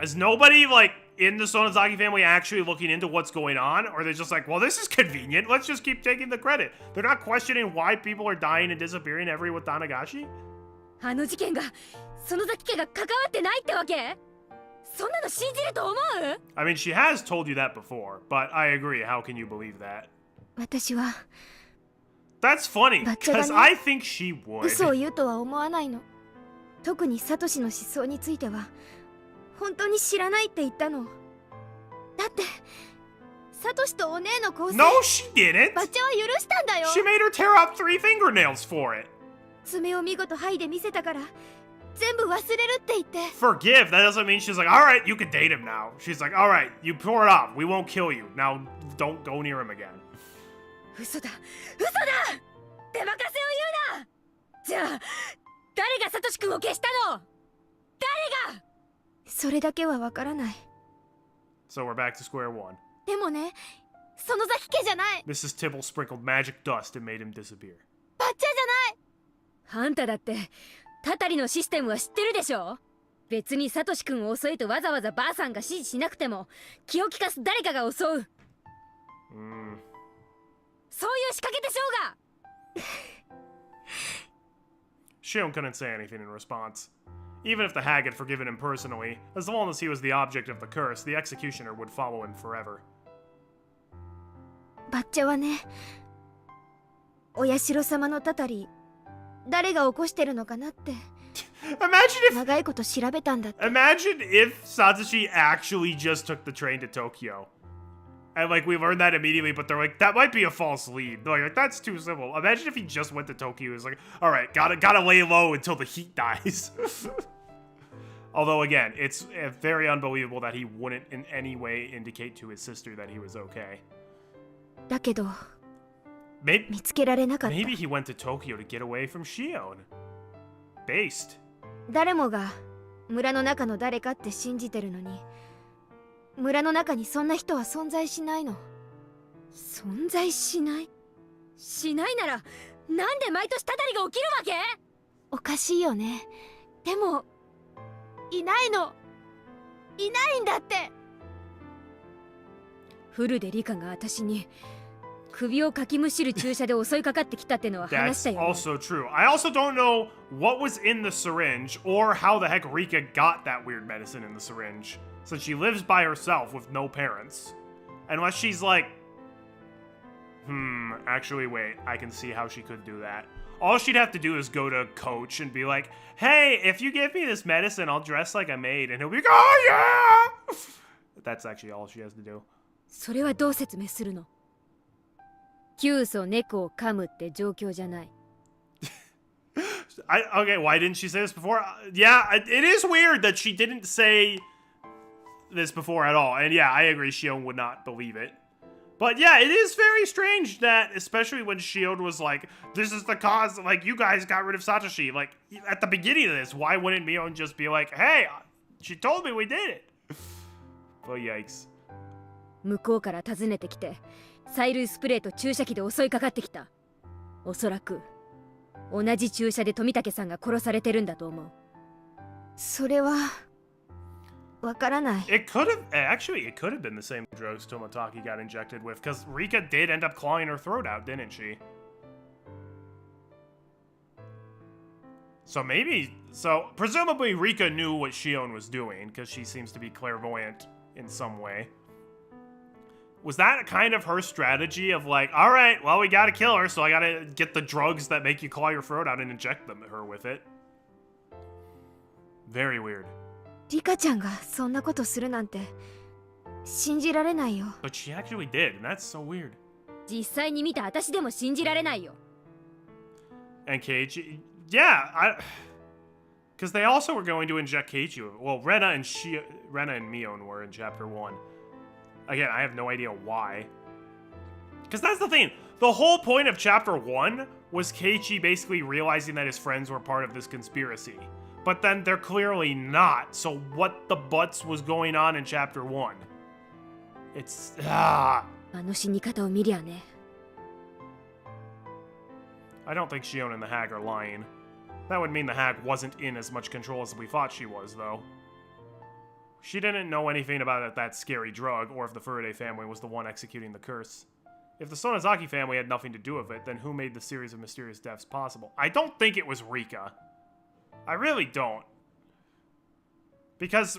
Is nobody, like, in the Sonozaki family actually looking into what's going on? Or they're just like, well, this is convenient, let's just keep taking the credit. They're not questioning why people are dying and disappearing every with Tanagashi?
あの事件がその崎家が関わってないってわけ？そんなの信じると思う？
I mean, she has told you that before, but I agree, how can you believe that?
私は
That's funny, because I think she would.
嘘を言うとは思わないの。特にサトシの思想については本当に知らないって言ったの。だってサトシとお姉の交際
No, she didn't!
バッチャは許したんだよ。
She made her tear up 3 fingernails for it.
爪を見事剥いで見せたから全部忘れるって言って。
Forgive, that doesn't mean she's like, alright, you can date him now. She's like, alright, you pour it off, we won't kill you. Now, don't go near him again.
嘘だ嘘だ出任せを言うな。じゃあ誰がサトシ君を消したの？誰が？それだけはわからない。
So we're back to square one.
でもね、その崎家じゃない。
Mrs. Tibble sprinkled magic dust and made him disappear.
バッチャじゃない。あんただってタタリのシステムは知ってるでしょ？別にサトシ君を襲えとわざわざばあさんが指示しなくても気を利かす誰かが襲う。そういう仕掛けでしょうが。
Shion couldn't say anything in response. Even if the hag had forgiven him personally, as long as he was the object of the curse, the executioner would follow him forever.
バッチャはね、お社様のタタリ誰が起こしてるのかなって
Imagine if
長いこと調べたんだって。
Imagine if Satoshi actually just took the train to Tokyo. And like we learned that immediately, but they're like, that might be a false lead. They're like, that's too simple. Imagine if he just went to Tokyo. He's like, alright, gotta lay low until the heat dies. Although again, it's very unbelievable that he wouldn't in any way indicate to his sister that he was okay.
だけど
Maybe
見つけられなかった。
he went to Tokyo to get away from Shion. Based.
誰もが村の中の誰かって信じてるのに、村の中にそんな人は存在しないの。存在しない？しないならなんで毎年たたりが起きるわけ？おかしいよね。でもいないの。いないんだって。フルでリカが私に首をかきむしる注射で襲いかかってきたってのは話したよね。
That's also true. I also don't know what was in the syringe or how the heck Rika got that weird medicine in the syringe, since she lives by herself with no parents. Unless she's like, actually wait, I can see how she could do that. All she'd have to do is go to Coach and be like, hey, if you give me this medicine, I'll dress like a maid. And he'll be like, oh yeah! That's actually all she has to do.
それはどう説明するの？急須猫を噛むって状況じゃない。
Okay, why didn't she say this before? Yeah, it is weird that she didn't say this before at all. And yeah, I agree, Shion would not believe it. But yeah, it is very strange that, especially when Shion was like, this is the cause, like, you guys got rid of Satoshi. Like, at the beginning of this, why wouldn't Mion just be like, hey, she told me we did it? Well, yikes.
向こうから訪ねてきて催涙スプレーと注射器で襲いかかってきた。おそらく同じ注射で富武さんが殺されてるんだと思う。それはわからない。
It could have been the same drugs Tomotaki got injected with, because Rika did end up clawing her throat out, didn't she? So presumably Rika knew what Shion was doing, because she seems to be clairvoyant in some way. Was that kind of her strategy of like, all right, well, we gotta kill her, so I gotta get the drugs that make you claw your throat out and inject her with it? Very weird.
リカちゃんがそんなことするなんて信じられないよ。
But she actually did, and that's so weird.
実際に見た私でも信じられないよ。
And Keiichi, yeah, because they also were going to inject Keiichi. Well, Rena and Mion were in chapter 1. Again, I have no idea why. Because that's the thing. The whole point of chapter 1 was Keiichi basically realizing that his friends were part of this conspiracy. But then they're clearly not, so what the butts was going on in chapter 1? It's...
あの死に方を見りゃね。
I don't think Shion and the hag are lying. That would mean the hag wasn't in as much control as we thought she was, though. She didn't know anything about that scary drug, or if the Furaday family was the one executing the curse. If the Sonozaki family had nothing to do with it, then who made the series of mysterious deaths possible? I don't think it was Rika. I really don't. Because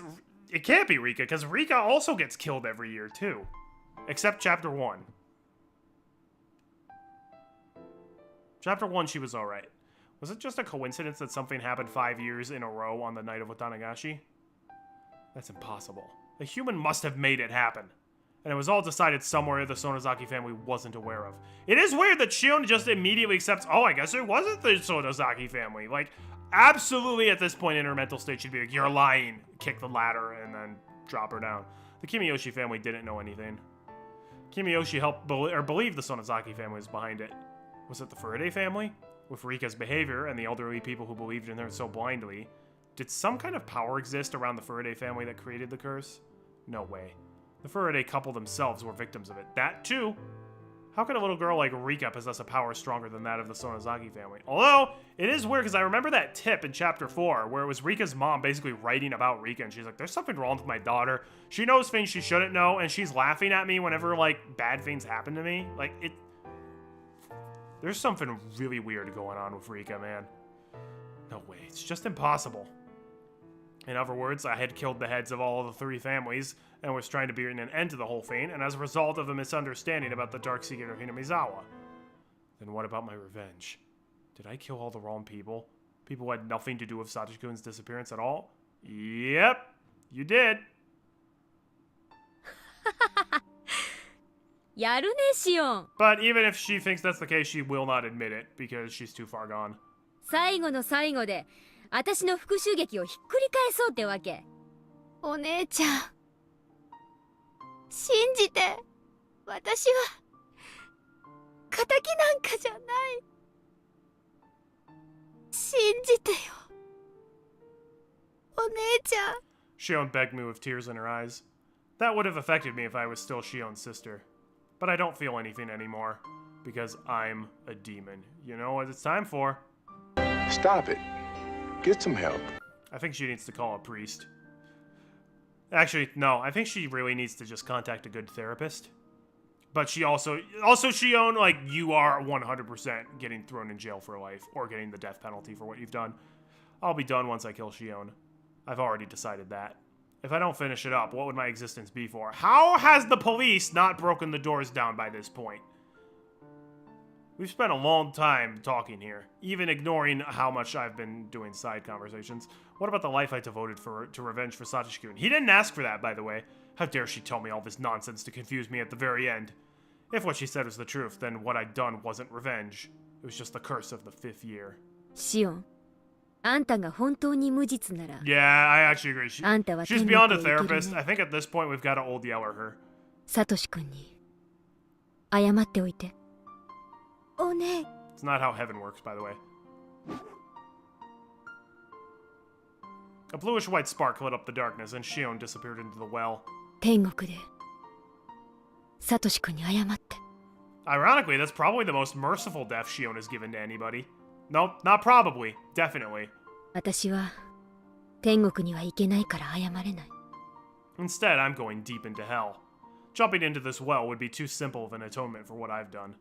it can't be Rika, because Rika also gets killed every year, too. Except chapter 1. Chapter 1, she was alright. Was it just a coincidence that something happened 5 years in a row on the night of Otanagashi? That's impossible. A human must have made it happen. And it was all decided somewhere the Sonozaki family wasn't aware of. It is weird that Shion just immediately accepts, oh, I guess it wasn't the Sonozaki family. Like, absolutely at this point in her mental state, she'd be like, you're lying. Kick the ladder and then drop her down. The Kimiyoshi family didn't know anything. Kimiyoshi believed the Sonozaki family was behind it. Was it the Furaday family? With Rika's behavior and the elderly people who believed in her so blindly, did some kind of power exist around the Furaday family that created the curse? No way. The Furaday couple themselves were victims of it. That too! How could a little girl like Rika possess a power stronger than that of the Sonozaki family? Although, it is weird because I remember that tip in chapter 4 where it was Rika's mom basically writing about Rika and she's like, there's something wrong with my daughter. She knows things she shouldn't know and she's laughing at me whenever like bad things happen to me. Like, there's something really weird going on with Rika, man. No way, it's just impossible. In other words, I had killed the heads of all of the 3 families and was trying to bring an end to the whole thing, and as a result of a misunderstanding about the dark secret of Hinamizawa. Then what about my revenge? Did I kill all the wrong people? People who had nothing to do with Satoshi-kun's disappearance at all? Yep, you did.
やるね、シオン。
But even if she thinks that's the case, she will not admit it because she's too far gone.
最後の最後で私の復讐劇をひっくり返そうってわけ。お姉ちゃん、信じて。私は仇なんかじゃない。信じてよ、お姉ちゃん。
Shion begged me with tears in her eyes. That would have affected me if I was still Shion's sister. But I don't feel anything anymore, because I'm a demon. You know what it's time for?
Stop it. Get some help.
I think she needs to call a priest. Actually, no, I think she really needs to just contact a good therapist. But she also Shion, like, you are 100% getting thrown in jail for life, or getting the death penalty for what you've done. I'll be done once I kill Shion. I've already decided that. If I don't finish it up, what would my existence be for? How has the police not broken the doors down by this point? We've spent a long time talking here, even ignoring how much I've been doing side conversations. What about the life I devoted to revenge for Satoshi-kun? He didn't ask for that, by the way. How dare she tell me all this nonsense to confuse me at the very end? If what she said was the truth, then what I'd done wasn't revenge. It was just the curse of the 5th year.
シオン、あんたが本当に無実なら。
Yeah, I actually agree. She's beyond a therapist.
ね、
I think at this point we've got to old yeller her.
サトシ君に謝っておいて。おね。
It's not how heaven works, by the way. A bluish-white spark lit up the darkness, and Shion disappeared into the well.
天国でサトシ君に謝って。
Ironically, that's probably the most merciful death Shion has given to anybody. Nope, not probably. Definitely.
私は天国には行けないから謝れない。
Instead, I'm going deep into hell. Jumping into this well would be too simple of an atonement for what I've done.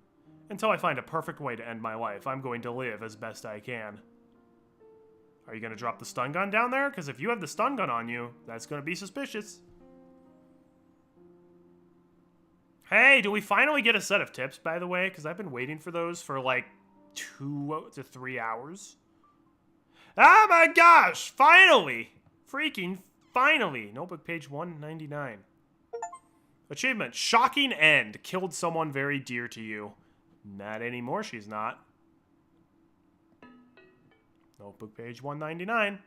Until I find a perfect way to end my life, I'm going to live as best I can. Are you going to drop the stun gun down there? Because if you have the stun gun on you, that's going to be suspicious. Hey, do we finally get a set of tips, by the way? Because I've been waiting for those for like 2 to 3 hours. Oh my gosh! Finally! Freaking finally! Notebook page 199. Achievement. Shocking end. Killed someone very dear to you. Not anymore, she's not. Notebook page 199.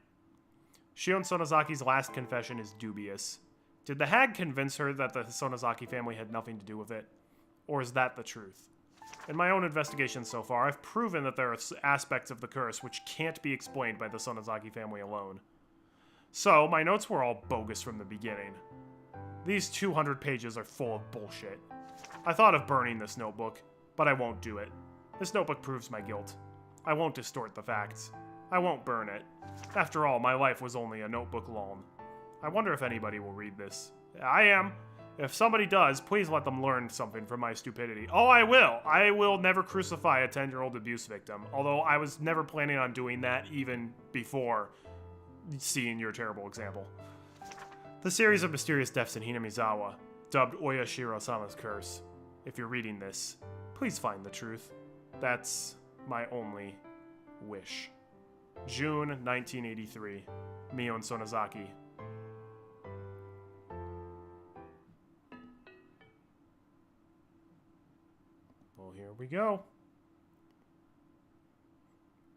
Shion Sonozaki's last confession is dubious. Did the hag convince her that the Sonozaki family had nothing to do with it? Or is that the truth? In my own investigation so far, I've proven that there are aspects of the curse which can't be explained by the Sonozaki family alone. So, my notes were all bogus from the beginning. These 200 pages are full of bullshit. I thought of burning this notebook, but I won't do it. This notebook proves my guilt. I won't distort the facts. I won't burn it. After all, my life was only a notebook long. I wonder if anybody will read this. I am. If somebody does, please let them learn something from my stupidity. Oh, I will! I will never crucify a 10-year-old abuse victim, although I was never planning on doing that even before seeing your terrible example. The series of mysterious deaths in Hinamizawa, dubbed Oyashiro-sama's curse. If you're reading this, please find the truth. That's my only wish. June 1983. Mion Sonozaki. Well, here we go.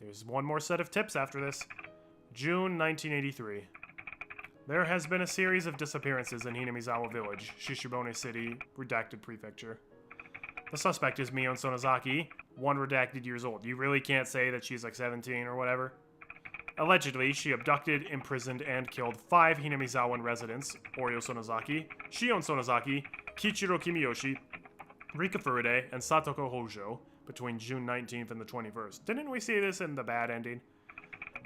There's one more set of tips after this. June 1983. There has been a series of disappearances in Hinamizawa Village, Shishibone City, Redacted Prefecture. The suspect is Mion Sonozaki, 1 redacted years old. You really can't say that she's like 17 or whatever. Allegedly, she abducted, imprisoned, and killed 5 Hinamizawan residents, Oryo Sonozaki, Shion Sonozaki, Kichiro Kimiyoshi, Rika Furude, and Satoko Hojo between June 19th and the 21st. Didn't we see this in the bad ending?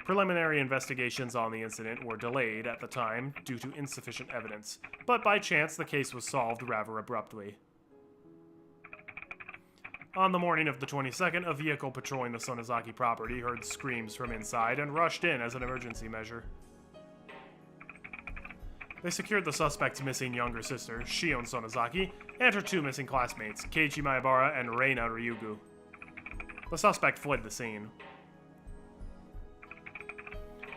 Preliminary investigations on the incident were delayed at the time due to insufficient evidence, but by chance the case was solved rather abruptly. On the morning of the 22nd, a vehicle patrolling the Sonozaki property heard screams from inside and rushed in as an emergency measure. They secured the suspect's missing younger sister, Shion Sonozaki, and her 2 missing classmates, Keiichi Maebara and Reina Ryugu. The suspect fled the scene.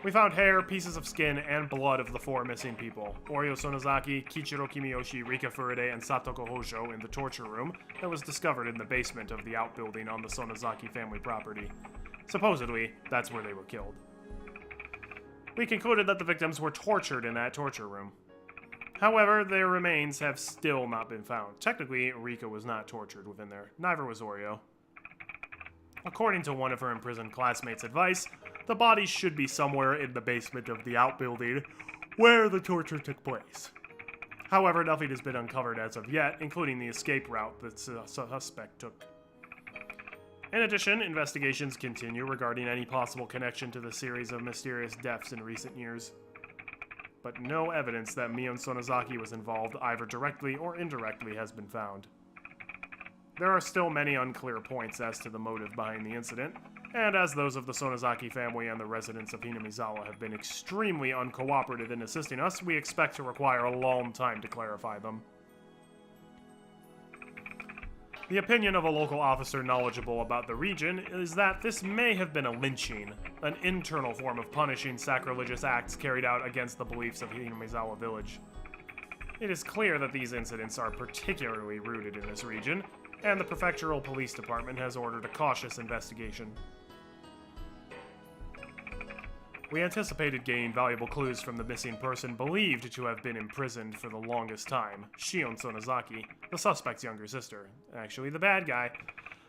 We found hair, pieces of skin, and blood of the 4 missing people, Oryo Sonozaki, Kichiro Kimiyoshi, Rika Furude, and Satoko Hojo in the torture room that was discovered in the basement of the outbuilding on the Sonozaki family property. Supposedly, that's where they were killed. We concluded that the victims were tortured in that torture room. However, their remains have still not been found. Technically, Rika was not tortured within there. Neither was Oryo. According to one of her imprisoned classmates' advice, the bodies should be somewhere in the basement of the outbuilding where the torture took place. However, nothing has been uncovered as of yet, including the escape route the suspect took. In addition, investigations continue regarding any possible connection to the series of mysterious deaths in recent years. But no evidence that Mion Sonozaki was involved either directly or indirectly has been found. There are still many unclear points as to the motive behind the incident, and as those of the Sonozaki family and the residents of Hinamizawa have been extremely uncooperative in assisting us, we expect to require a long time to clarify them. The opinion of a local officer knowledgeable about the region is that this may have been a lynching, an internal form of punishing sacrilegious acts carried out against the beliefs of Hinamizawa village. It is clear that these incidents are particularly rooted in this region, and the prefectural police department has ordered a cautious investigation. We anticipated gaining valuable clues from the missing person believed to have been imprisoned for the longest time, Shion Sonozaki, the suspect's younger sister, actually the bad guy.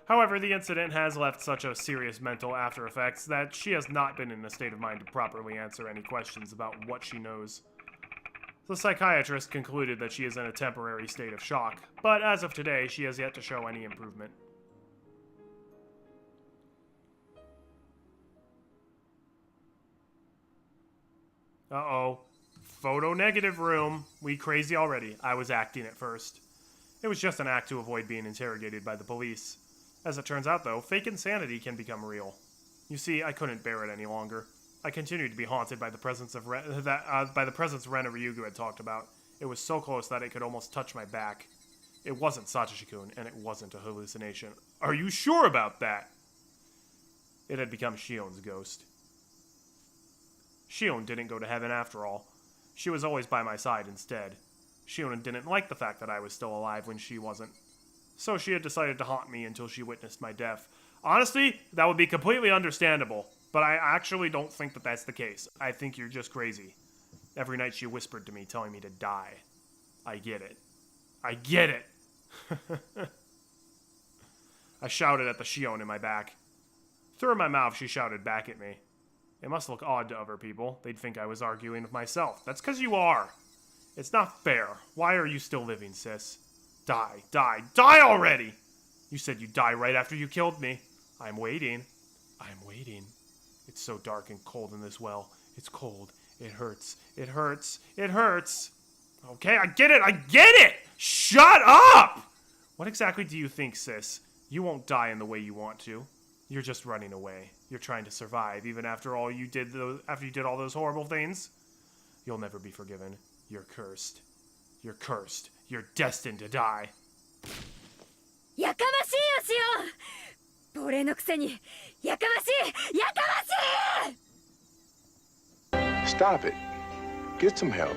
However, the incident has left such a serious mental after effects that she has not been in a state of mind to properly answer any questions about what she knows. The psychiatrist concluded that she is in a temporary state of shock, but as of today, she has yet to show any improvement. Uh-oh. Photo negative room. We crazy already. I was acting at first. It was just an act to avoid being interrogated by the police. As it turns out, though, fake insanity can become real. You see, I couldn't bear it any longer. I continued to be haunted by the presence of Rena Ryugu had talked about. It was so close that it could almost touch my back. It wasn't Satoshi-kun, and it wasn't a hallucination. Are you sure about that? It had become Shion's ghost. Shion didn't go to heaven after all. She was always by my side instead. Shion didn't like the fact that I was still alive when she wasn't. So she had decided to haunt me until she witnessed my death. Honestly, that would be completely understandable, but I actually don't think that that's the case. I think you're just crazy. Every night she whispered to me, telling me to die. I get it. I get it! I shouted at the Shion in my back. Through her my mouth, she shouted back at me. It must look odd to other people. They'd think I was arguing with myself. That's because you are. It's not fair. Why are you still living, sis? Die, die, die already! You said you'd die right after you killed me. I'm waiting. I'm waiting. It's so dark and cold in this well. It's cold. It hurts. It hurts. It hurts. Okay, I get it. I get it! Shut up! What exactly do you think, sis? You won't die in the way you want to. You're just running away. You're trying to survive, even after all you did. After you did all those horrible things. You'll never be forgiven. You're cursed. You're cursed. You're destined to die.
やかましいよシオン。亡霊のくせにやかましいやかましい。
Stop it. Get some help.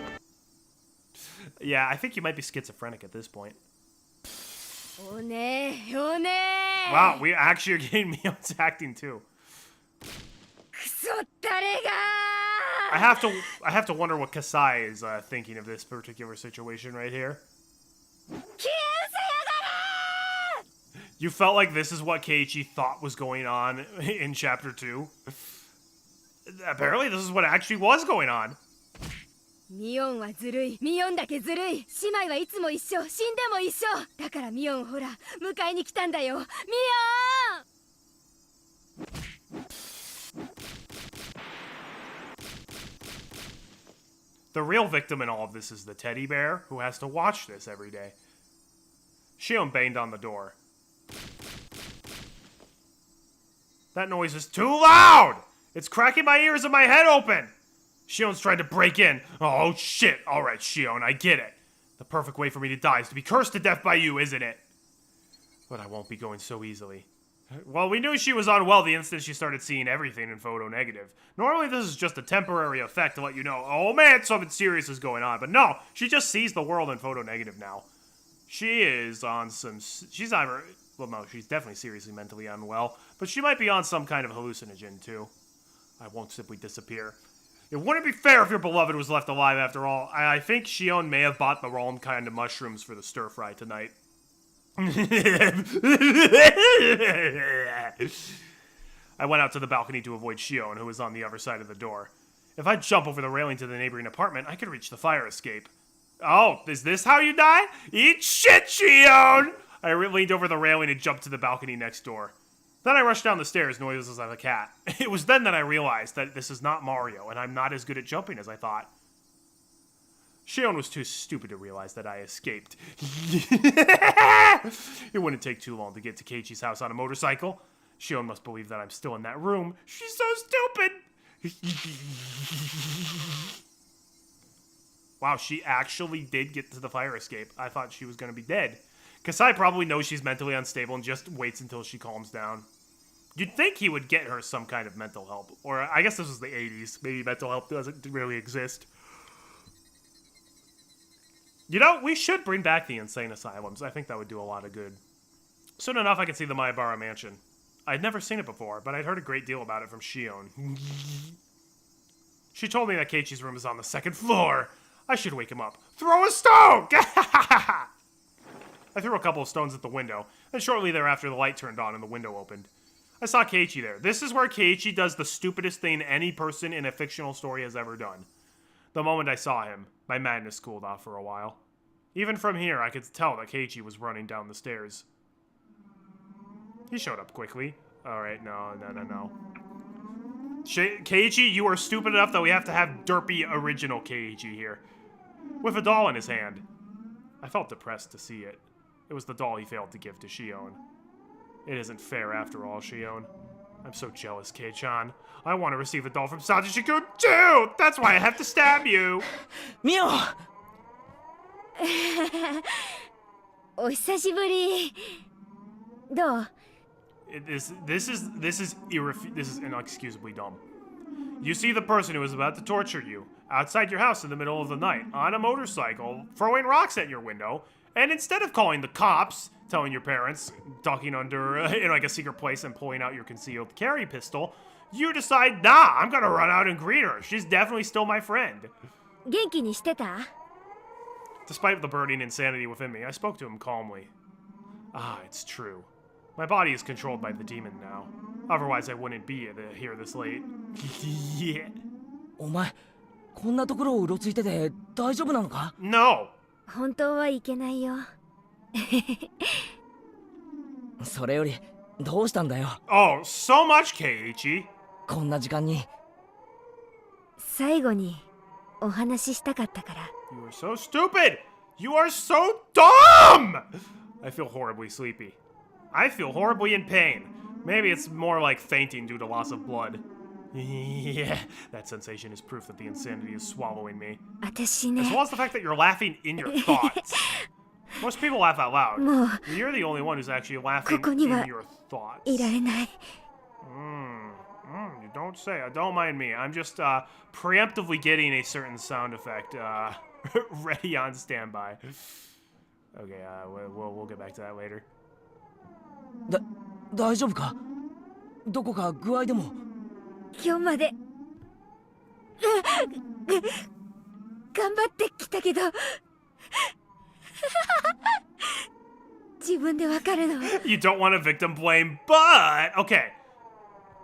Yeah, I think you might be schizophrenic at this point.
おねえおねえ。
Wow, we actually are getting Mion's acting too.
くそ誰が。
I have to wonder what Kasai is thinking of this particular situation right here.
消え失せやがれ。
You felt like this is what Keiichi thought was going on in chapter 2. Apparently this is what actually was going on.
ミオンはずるい。ミオンだけずるい。姉妹はいつも一緒。死んでも一緒。だからミオンほら迎えに来たんだよ。ミオン。
The real victim in all of this is the teddy bear, who has to watch this every day. Shion banged on the door. That noise is too loud! It's cracking my ears and my head open! Shion's trying to break in. Oh shit, alright Shion, I get it. The perfect way for me to die is to be cursed to death by you, isn't it? But I won't be going so easily. Well, we knew she was unwell the instant she started seeing everything in photo negative. Normally this is just a temporary effect to let you know, oh man, something serious is going on. But no, she just sees the world in photo negative now. She is on some... She's either... Well, no, she's definitely seriously mentally unwell. But she might be on some kind of hallucinogen, too. I won't simply disappear. It wouldn't be fair if your beloved was left alive after all. I think Shion may have bought the wrong kind of mushrooms for the stir-fry tonight. I went out to the balcony to avoid Shion, who was on the other side of the door. If I jump over the railing to the neighboring apartment, I could reach the fire escape. Oh, is this how you die? Eat shit, Shion! I leaned over the railing and jumped to the balcony next door. Then I rushed down the stairs, noiseless as a cat. It was then that I realized that this is not Mario, and I'm not as good at jumping as I thought. Shion was too stupid to realize that I escaped. It wouldn't take too long to get to Keiichi's house on a motorcycle. Shion must believe that I'm still in that room. She's so stupid! Wow, she actually did get to the fire escape. I thought she was going to be dead. Kasai probably knows she's mentally unstable and just waits until she calms down. You'd think he would get her some kind of mental help. Or I guess this was the 80s. Maybe mental help doesn't really exist. You know, we should bring back the insane asylums. I think that would do a lot of good. Soon enough, I could see the Maebara mansion. I'd never seen it before, but I'd heard a great deal about it from Shion. She told me that Keiichi's room is on the 2nd floor. I should wake him up. Throw a stone! I threw a couple of stones at the window, and shortly thereafter the light turned on and the window opened. I saw Keiichi there. This is where Keiichi does the stupidest thing any person in a fictional story has ever done. The moment I saw him, my madness cooled off for a while. Even from here, I could tell that Keiichi was running down the stairs. He showed up quickly. Alright, no. Keiichi, you are stupid enough that we have to have derpy original Keiichi here. With a doll in his hand. I felt depressed to see it. It was the doll he failed to give to Shion. It isn't fair after all, Shion. I'm so jealous, Kei-chan. I want to receive the doll from Sajishi-kun too! That's why I have to stab you!
Mio!
お久しぶり。どう？
This is inexcusably dumb. You see the person who is about to torture you outside your house in the middle of the night on a motorcycle, throwing rocks at your window, and instead of calling the cops, telling your parents, ducking under in like a secret place and pulling out your concealed carry pistol, you decide, nah, I'm gonna run out and greet her. She's definitely still my friend.
元気にしてた？
Despite the burning insanity within me, I spoke to him calmly. Ah, it's true. My body is controlled by the demon now. Otherwise, I wouldn't be here this late. Yeah.
お前こんなところをうろついてて大丈夫なのか？
No!
本当はいけないよ。
それよりどうしたんだよ
Oh, so much, Keiichi.
こんな時間に。
最後にお話ししたかったから。
You are so stupid! You are so dumb! I feel horribly sleepy. I feel horribly in pain. Maybe it's more like fainting due to loss of blood. Yeah, that sensation is proof that the insanity is swallowing me.
私
As
ね、
well as the fact that you're laughing in your thoughts. Most people laugh out loud.
もう
You're the only one who's actually laughing
ここには
in your thoughts.
いられない。
You don't say. Don't mind me. I'm just preemptively getting a certain sound effect ready on standby. Okay, we'll get back to that later.
大丈夫か？どこか具合でも？
今日まで頑張ってきたけど自分でわかるの。
You don't want to victim blame, but okay.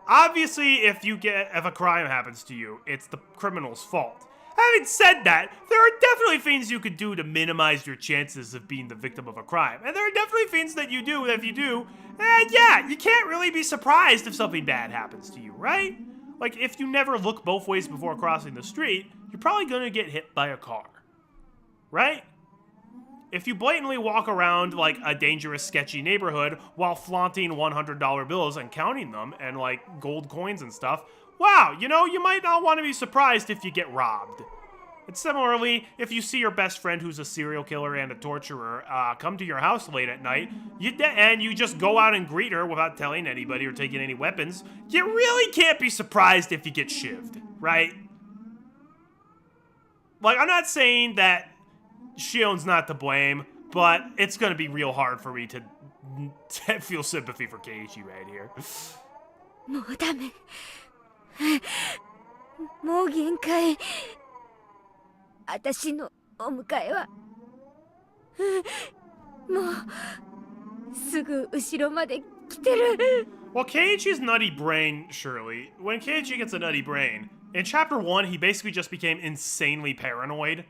Obviously, if a crime happens to you, it's the criminal's fault. Having said that, there are definitely things you could do to minimize your chances of being the victim of a crime. And there are definitely things that you do that if you do, yeah, you can't really be surprised if something bad happens to you, right? Like, if you never look both ways before crossing the street, you're probably gonna get hit by a car. Right? If you blatantly walk around, like, a dangerous, sketchy neighborhood while flaunting $100 bills and counting them and, like, gold coins and stuff, wow, you know, you might not want to be surprised if you get robbed. And similarly, if you see your best friend who's a serial killer and a torturer come to your house late at night, and you just go out and greet her without telling anybody or taking any weapons, you really can't be surprised if you get shivved, right? Like, I'm not saying that Shion's not to blame, but it's gonna be real hard for me to feel sympathy for Keiichi right here.
もうダメ。もう限界。私のお迎えはもうすぐ後ろまで来てる。
Well, Keiichi's nutty brain, surely. When Keiichi gets a nutty brain, in Chapter 1, he basically just became insanely paranoid.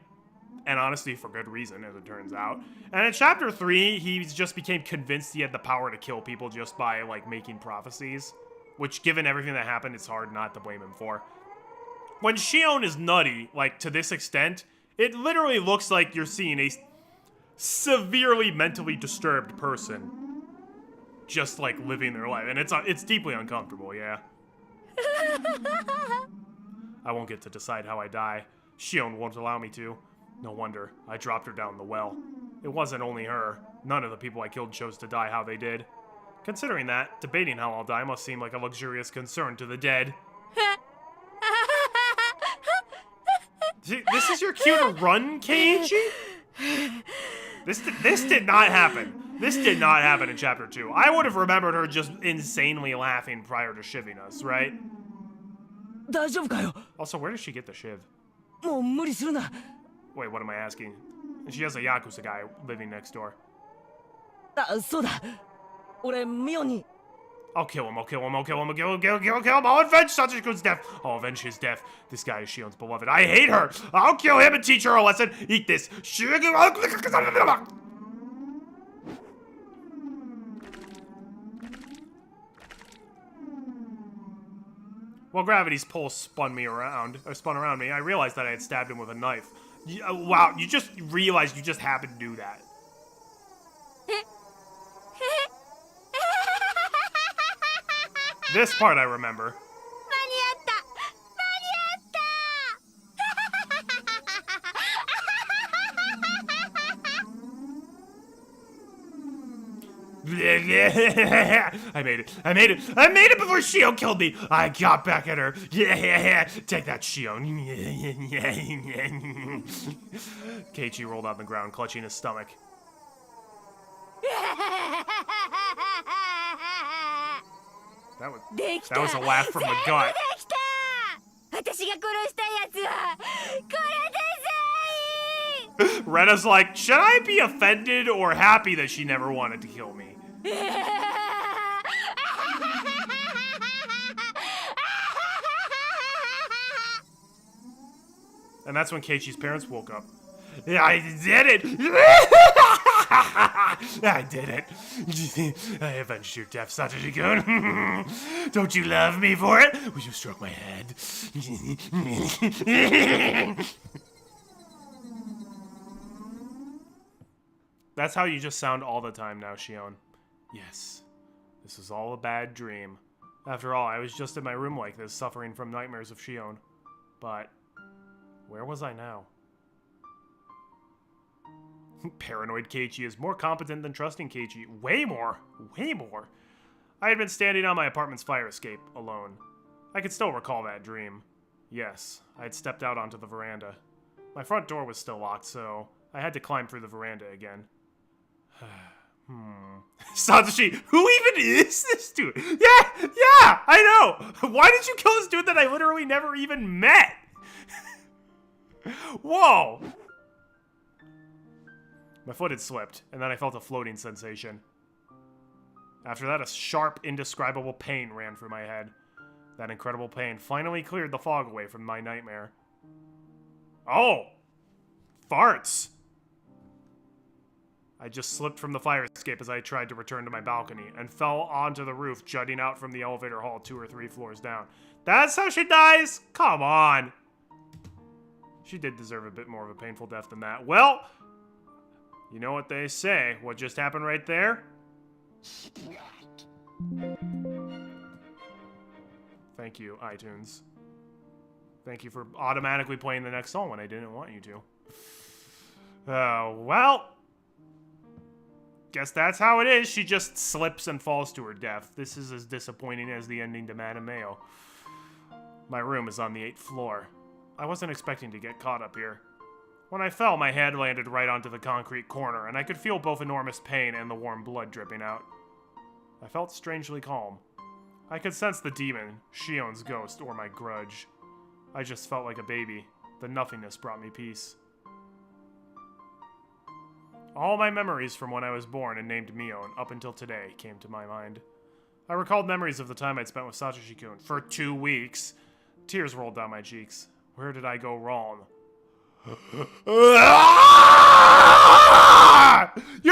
And honestly, for good reason, as it turns out. And in Chapter 3, he just became convinced he had the power to kill people just by, like, making prophecies. Which, given everything that happened, it's hard not to blame him for. When Shion is nutty, like, to this extent, it literally looks like you're seeing a severely mentally disturbed person just, like, living their life. And it's deeply uncomfortable, yeah. I won't get to decide how I die. Shion won't allow me to. No wonder. I dropped her down the well. It wasn't only her. None of the people I killed chose to die how they did. Considering that, debating how I'll die must seem like a luxurious concern to the dead. This is your cue to run, Keiichi? This did not happen. This did not happen in Chapter 2. I would have remembered her just insanely laughing prior to shivving us, right?
大丈夫かよ？
Also, where does she get the shiv?
もう無理するな。
Wait, what am I asking? She has a Yakuza guy living next door.
あ、そうだ。俺ミオに。
I'll kill him, I'll kill him, I'll kill him, I'll kill him, kill him, I'll avenge Sachiko's death! I'll avenge his death. This guy is Shion's beloved. I hate her! I'll kill him and teach her a lesson! Eat this! While gravity's pull spun around me, I realized that I had stabbed him with a knife. Wow, you just realized you just happened to do that. This part I remember. I made it. I made it. I made it before Shion killed me. I got back at her. Yeah. Take that, Shion. Keiichi rolled on the ground, clutching his stomach. That was a laugh from the gut. Rena's like, should I be offended or happy that she never wanted to kill me? And that's when Keiichi's parents woke up. Yeah, I did it! I did it. I avenged your death, Satoshi-kun. Don't you love me for it? Would you stroke my head? That's how you just sound all the time now, Shion. Yes, this was all a bad dream. After all, I was just in my room like this, suffering from nightmares of Shion. But where was I now? Paranoid Keiichi is more competent than trusting Keiichi. Way more. Way more. I had been standing on my apartment's fire escape, alone. I could still recall that dream. Yes, I had stepped out onto the veranda. My front door was still locked, so I had to climb through the veranda again. Satoshi, who even is this dude? Yeah, I know! Why did you kill this dude that I literally never even met? Whoa! My foot had slipped, and then I felt a floating sensation. After that, a sharp, indescribable pain ran through my head. That incredible pain finally cleared the fog away from my nightmare. Oh! Farts! I just slipped from the fire escape as I tried to return to my balcony, and fell onto the roof jutting out from the elevator hall 2 or 3 floors down. That's how she dies? Come on! She did deserve a bit more of a painful death than that. Well, you know what they say. What just happened right there? Thank you, iTunes. Thank you for automatically playing the next song when I didn't want you to. Well, guess that's how it is. She just slips and falls to her death. This is as disappointing as the ending to Manomeo. My room is on the 8th floor. I wasn't expecting to get caught up here. When I fell, my head landed right onto the concrete corner, and I could feel both enormous pain and the warm blood dripping out. I felt strangely calm. I could sense the demon, Shion's ghost, or my grudge. I just felt like a baby. The nothingness brought me peace. All my memories from when I was born and named Mion up until today came to my mind. I recalled memories of the time I'd spent with Satoshi-kun for 2 weeks. Tears rolled down my cheeks. Where did I go wrong? You're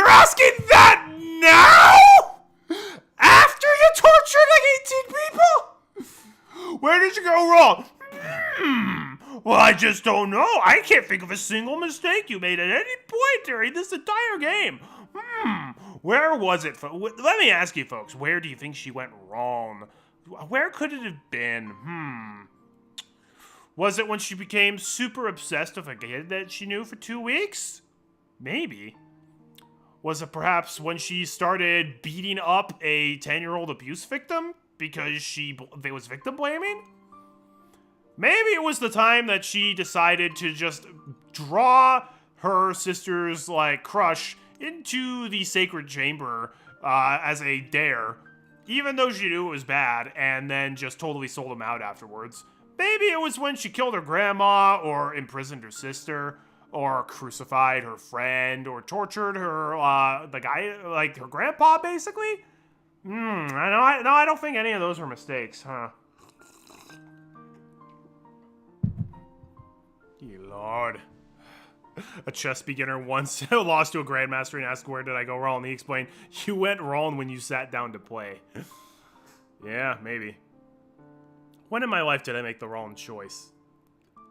asking that now? After you tortured like 18 people? Where did you go wrong? Well, I just don't know. I can't think of a single mistake you made at any point during this entire game. Where was it? Let me ask you, folks. Where do you think she went wrong? Where could it have been? Was it when she became super obsessed with a kid that she knew for 2 weeks? Maybe. Was it perhaps when she started beating up a 10-year-old abuse victim because she was victim blaming? Maybe it was the time that she decided to just draw her sister's, crush into the sacred chamber as a dare, even though she knew it was bad, and then just totally sold him out afterwards. Maybe it was when she killed her grandma, or imprisoned her sister, or crucified her friend, or tortured her, the guy, her grandpa, basically? I don't think any of those were mistakes, huh? You Lord. A chess beginner once lost to a grandmaster and asked, where did I go wrong? He explained, you went wrong when you sat down to play. Yeah, maybe. When in my life did I make the wrong choice?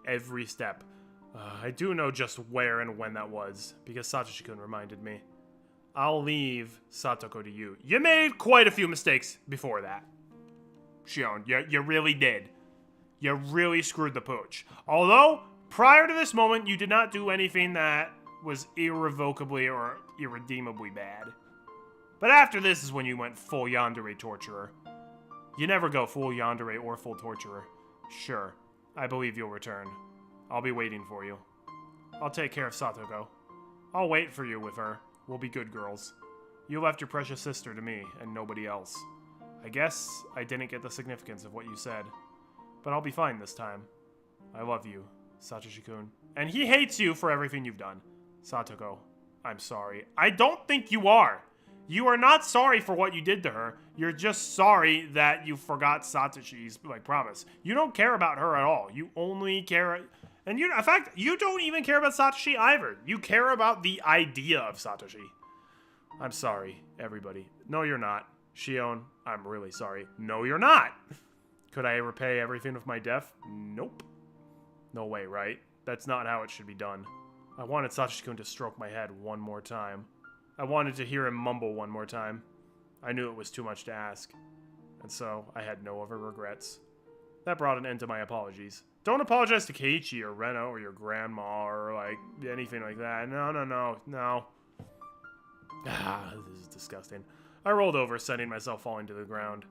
Every step. I do know just where and when that was, because Satoshi-kun reminded me. I'll leave Satoko to you. You made quite a few mistakes before that. Shion, you really did. You really screwed the pooch. Although, prior to this moment, you did not do anything that was irrevocably or irredeemably bad. But after this is when you went full yandere torturer. You never go full yandere or full torturer. Sure, I believe you'll return. I'll be waiting for you. I'll take care of Satoko. I'll wait for you with her. We'll be good girls. You left your precious sister to me, and nobody else. I guess I didn't get the significance of what you said. But I'll be fine this time. I love you, Satoshi-kun. And he hates you for everything you've done. Satoko, I'm sorry. I don't think you are. You are not sorry for what you did to her. You're just sorry that you forgot Satoshi's promise. You don't care about her at all. You only care... And in fact, you don't even care about Satoshi either. You care about the idea of Satoshi. I'm sorry, everybody. No, you're not. Shion, I'm really sorry. No, you're not. Could I repay everything with my death? Nope. No way, right? That's not how it should be done. I wanted Satoshi-kun to stroke my head one more time. I wanted to hear him mumble one more time. I knew it was too much to ask. And so, I had no other regrets. That brought an end to my apologies. Don't apologize to Keiichi or Reno or your grandma or, like, anything like that. No. Ah, this is disgusting. I rolled over, sending myself falling to the ground.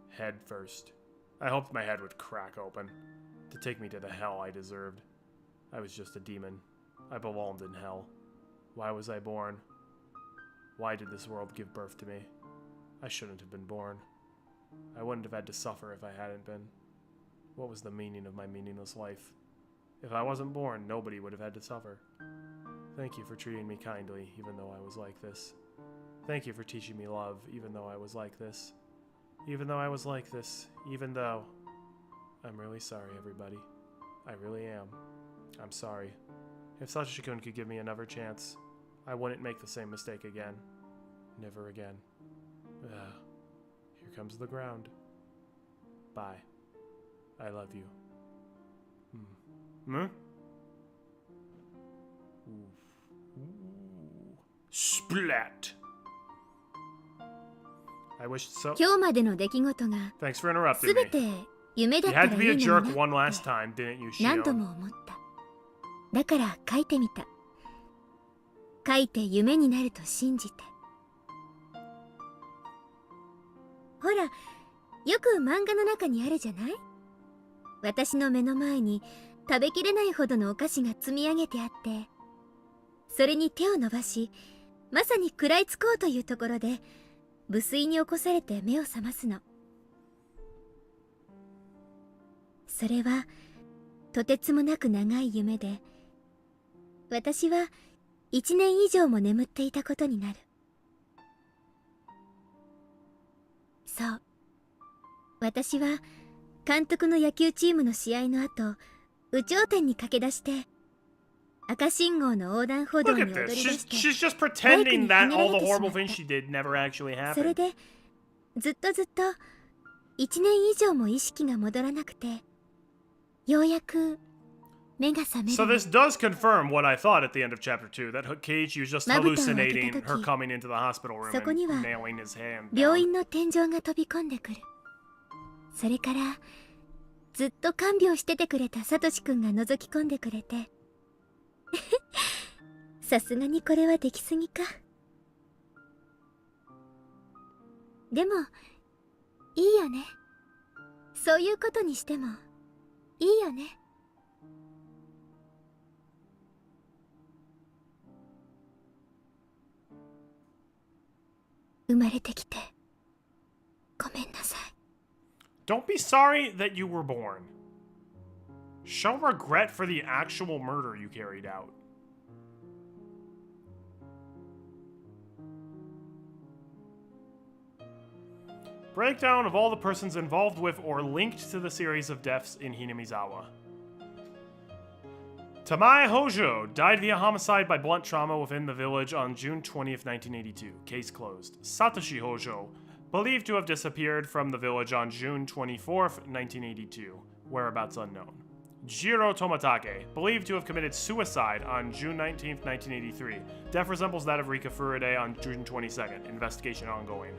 Head first. I hoped my head would crack open, to take me to the hell I deserved. I was just a demon. I belonged in hell. Why was I born? Why did this world give birth to me? I shouldn't have been born. I wouldn't have had to suffer if I hadn't been. What was the meaning of my meaningless life? If I wasn't born, nobody would have had to suffer. Thank you for treating me kindly, even though I was like this. Thank you for teaching me love, even though I was like this. Even though I was like this. Even though... I'm really sorry, everybody. I really am. I'm sorry. If Satoshi-kun could give me another chance, I wouldn't make the same mistake again. Never again. Ugh. Here comes the ground. Bye. I love you. Splat! I wish so.
今日までの出来事が
Thanks for interrupting
すべ
me.
て夢だ
You
ったら
had
い
to
い
be
の
a
に
jerk
な
one
っ
last
て
time, didn't you,
何度
Shion?
も思った。だから書いてみた。書いて夢になると信じて。ほら、よく漫画の中にあるじゃない？私の目の前に食べきれないほどのお菓子が積み上げてあって、それに手を伸ばし、まさに食らいつこうというところで、無粋に起こされて目を覚ますの。それは、とてつもなく長い夢で、私は1年以上も眠っていたことになる。そう。私は監督の野球チームの試合の後、有頂天に駆け出して、赤信号の横断歩道
Look
に
at
踊り
this.
出
She's,
して、
she's just pretending that all the horrible
バイクにはねられてしまった。
things she did never actually
それ
happened.
で、ずっと1年以上も意識が戻らなくて、ようやく目が覚める。
So this does confirm what I thought at the end of chapter 2, that Keiichi was just
まぶたを開けた
hallucinating
時、
her coming into the hospital room
そこには
and nailing his hand
病
down.
院の天井が飛び込んでくる。それからずっと看病しててくれたサトシくんが覗き込んでくれてさすがにこれはできすぎか。でもいいよね。そういうことにしてもいいよね。生まれてきてごめんなさい。
Don't be sorry that you were born. Show regret for the actual murder you carried out. Breakdown of all the persons involved with or linked to the series of deaths in Hinamizawa. Tamae Hojo died via homicide by blunt trauma within the village on June 20th, 1982. Case closed. Satoshi Hojo, believed to have disappeared from the village on June 24th, 1982. Whereabouts unknown. Jiro Tomatake, believed to have committed suicide on June 19th, 1983. Death resembles that of Rika Furude on June 22nd. Investigation ongoing.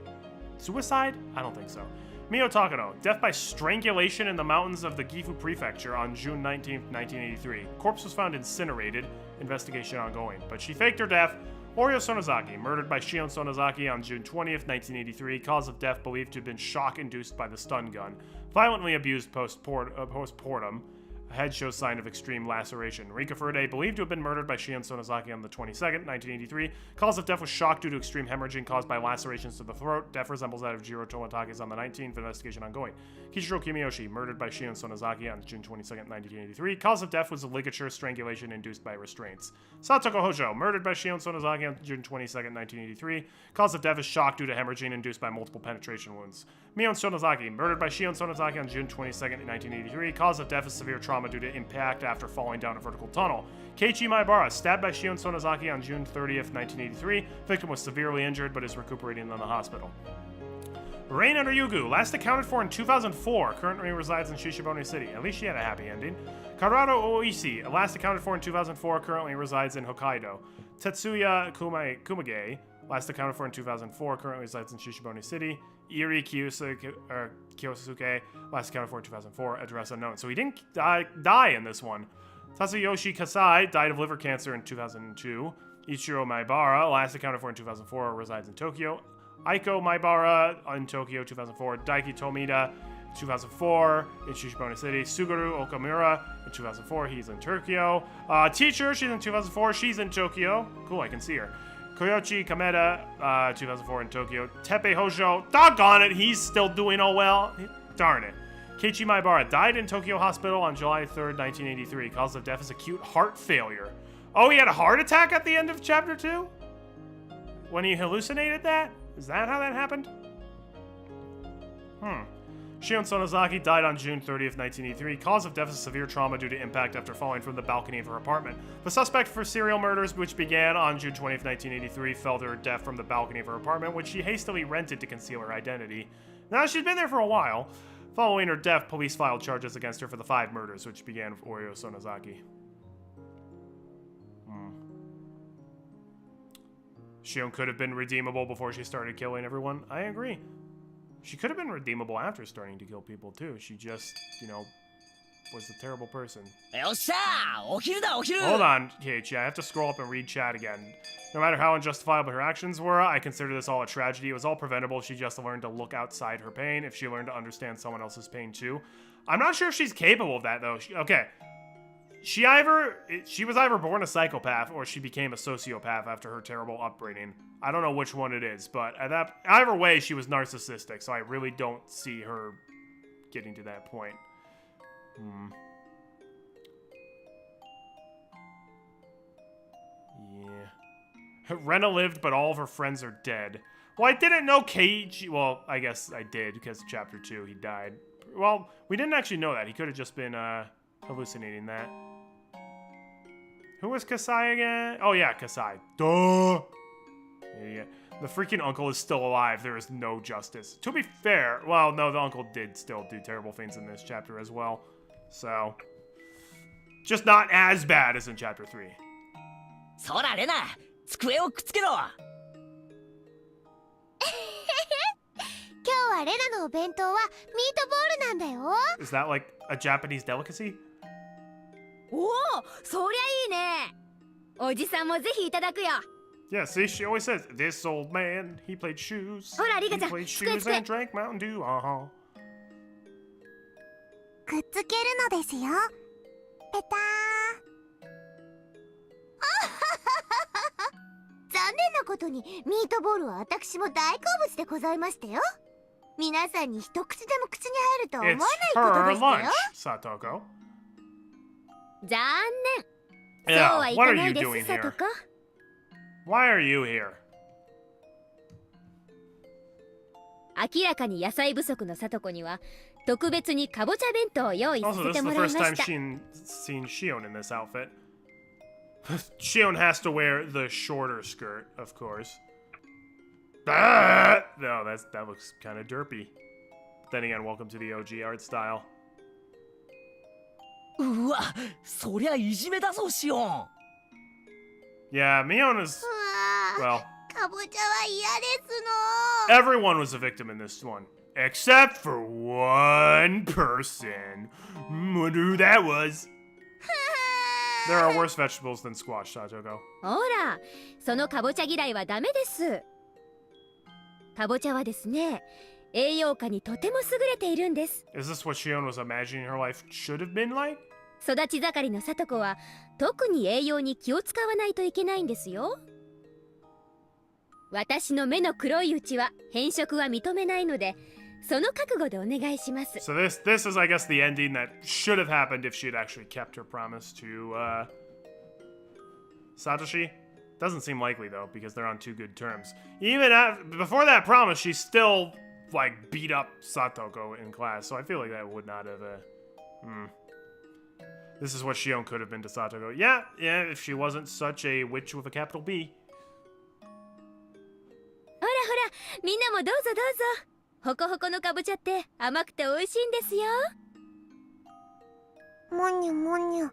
Suicide? I don't think so. Mio Takano, death by strangulation in the mountains of the Gifu Prefecture on June 19th, 1983. Corpse was found incinerated. Investigation ongoing. But she faked her death. Oryo Sonozaki, murdered by Shion Sonozaki on June 20th, 1983. Cause of death believed to have been shock induced by the stun gun. Violently abused postmortem. Head shows sign of extreme laceration. Rika Furude, believed to have been murdered by Shion Sonozaki on the 22nd, 1983. Cause of death was shock due to extreme hemorrhaging caused by lacerations to the throat. Death resembles that of Jiro Tomatake's on the 19th. Investigation ongoing. Kishiro Kimiyoshi, murdered by Shion Sonozaki on June 22nd, 1983. Cause of death was a ligature strangulation induced by restraints. Satoko Hojo, murdered by Shion Sonozaki on June 22nd, 1983. Cause of death is shock due to hemorrhaging induced by multiple penetration wounds. Mion Sonozaki, murdered by Shion Sonozaki on June 22nd, 1983. Cause of death is severe trauma due to impact after falling down a vertical tunnel. Keiichi Maibara, stabbed by Shion Sonozaki on June 30th, 1983. Victim was severely injured but is recuperating in the hospital. Rain Under Yugu, last accounted for in 2004, currently resides in Shishibone City. At least she had a happy ending. Karado Oishi, last accounted for in 2004, currently resides in Hokkaido. Tetsuya Kumage, last accounted for in 2004, currently resides in Shishibone City. Iri Kiyosuke, last accounted for in 2004, address unknown. So he didn't die in this one. Tatsuyoshi Kasai died of liver cancer in 2002. Ichiro Maibara, last accounted for in 2004, resides in Tokyo. Aiko Maibara in Tokyo, 2004. Daiki Tomida, 2004, in Shishibone City. Suguru Okamura, in 2004, he's in Tokyo. Teacher, she's in 2004, she's in Tokyo. Cool, I can see her. Koyochi Kameda, 2004 in Tokyo. Teppei Hojo, doggone it, he's still doing all well. Darn it. Keiichi Maibara died in Tokyo Hospital on July 3rd, 1983. Cause of death is acute heart failure. Oh, he had a heart attack at the end of chapter 2? When he hallucinated that? Is that how that happened? Shion Sonozaki died on June 30th, 1983. Cause of death is severe trauma due to impact after falling from the balcony of her apartment. The suspect for serial murders, which began on June 20th, 1983, fell to her death from the balcony of her apartment, which she hastily rented to conceal her identity. Now, she'd been there for a while. Following her death, police filed charges against her for the 5 murders, which began with Oryo Sonozaki. Shion could have been redeemable before she started killing everyone. I agree. She could have been redeemable after starting to kill people, too. She just, was a terrible person. Hold on, Keiichi. I have to scroll up and read chat again. No matter how unjustifiable her actions were, I consider this all a tragedy. It was all preventable. She just learned to look outside her pain. If she learned to understand someone else's pain, too. I'm not sure if she's capable of that, though. Okay. She was either born a psychopath or she became a sociopath after her terrible upbringing. I don't know which one it is, but either way, she was narcissistic, so I really don't see her getting to that point. Yeah. Rena lived, but all of her friends are dead. Well, I didn't know Keiichi. Well, I guess I did, because chapter 2, he died. Well, we didn't actually know that. He could have just been hallucinating that. Who was Kasai again? Oh, yeah, Kasai. Duh! Idiot. The freaking uncle is still alive. There is no justice. To be fair, well, no, the uncle did still do terrible things in this chapter as well. So, just not as bad as in chapter 3.
そらレナ、机をくっつけろ。
今日はレナのお弁当はミートボールなんだよ。
Is that like a Japanese delicacy?
おお、そりゃいいね。おじさんもぜひいただくよ。
Yeah, see, she always says, this old man, he played shoes.
ほら、リカ
He
ちゃん、
played
机
shoes
机。
and drank Mountain Dew.
くっつけるのですよ。ペター。残念なことにミートボールは私も大好物でございましたよ。皆さんに一口でも口に入るとは思わ
It's
ないこと
her
でしたよ。
lunch, Satoko.
残念。そう
Yeah,
はい
what
か
are
な
you
いです、
doing
サト
here?
コ。
Why are you here?
明らかに野菜不足のサトコには特別にかぼちゃ弁当を用意さ
Also,
せ
this
て
is
も
the
らい
first
ま
time
した。
seen Shion in this outfit. Shion has to wear the shorter skirt, of course. Ah! No, that looks kind of derpy. Then again, welcome to the OG art style.
うわ、そりゃいじめだぞシオン。
Yeah, Mion is
うわ
well.
ー、かぼちゃは嫌ですの。
Everyone was a victim in this one, except for one person. Wonder who that was. There are worse vegetables than squash, Satoko.
ほら、そのかぼちゃ嫌いはダメです。かぼちゃはですね、栄養価にとても優れているんです。
Is this what Shion was imagining her life should have been like?
育ち盛りのサトコは特に栄養に気を使わないといけないんですよ。私の目の黒いうちは変色は認めないので、その覚悟でお願いします。
So this is, I guess, the ending that should have happened if she had actually kept her promise to Satoshi. Doesn't seem likely though, because they're on too good terms. Even before that promise, she's still like beat up Satoko in class, so I feel like that would not have This is what Shion could have been to Satoko. Yeah, if she wasn't such a witch with a capital B.
ほらほら、みんなもどうぞどうぞ。ホコホコのかぼちゃって甘くて美味しいんですよ。
もにゅもにゅ。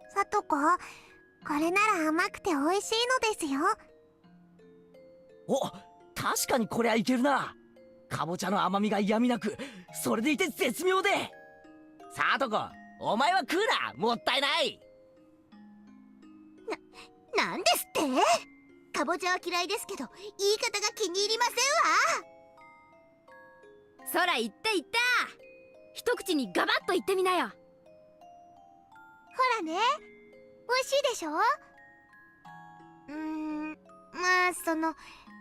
さとこ、これなら甘くて美味しいのですよ。
お、確かにこりゃいけるな。かぼちゃの甘みがやみなく、それでいて絶妙で。さとこ、お前は食うな、もったいない。
なんですって？かぼちゃは嫌いですけど、言い方が気に入りませんわ。
そら言った言った。一口にガバッと言ってみなよ。
ほらね、美味しいでしょ？まあ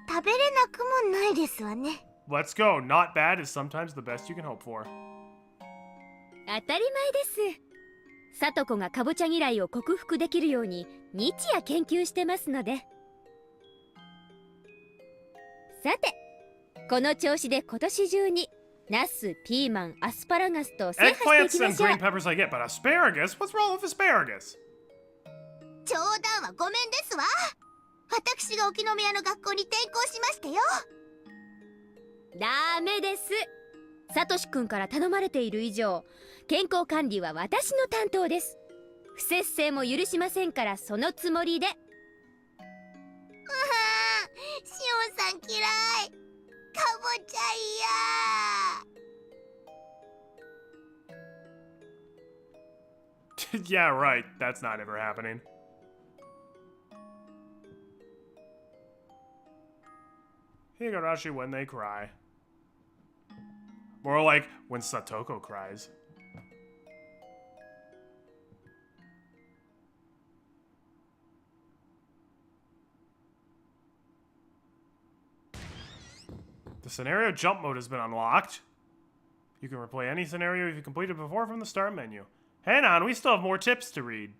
食べれなくもないですわね。
Let's go. Not bad is sometimes the best you can hope for.
当たり前です。さとこがかぼちゃ嫌いを克服できるように日夜研究してますので。さて、この調子で今年中にナス、ピーマン、アスパラガスと制覇してい
Eggplants
きま
and
しょう。
green peppers I get, but asparagus? What's wrong with asparagus?
冗談はごめんですわ。私が沖宮の学校に転校しましてよ。
ダメです。サトシくんから頼まれている以上、健康管理は私の担当です。不摂生も許しませんから、そのつもりで。
シオンさん嫌い。かぼちゃ嫌。
Yeah, right. That's not ever happening. Higurashi when they cry. More like when Satoko cries. The scenario jump mode has been unlocked. You can replay any scenario you've completed before from the start menu. Hang on, we still have more tips to read.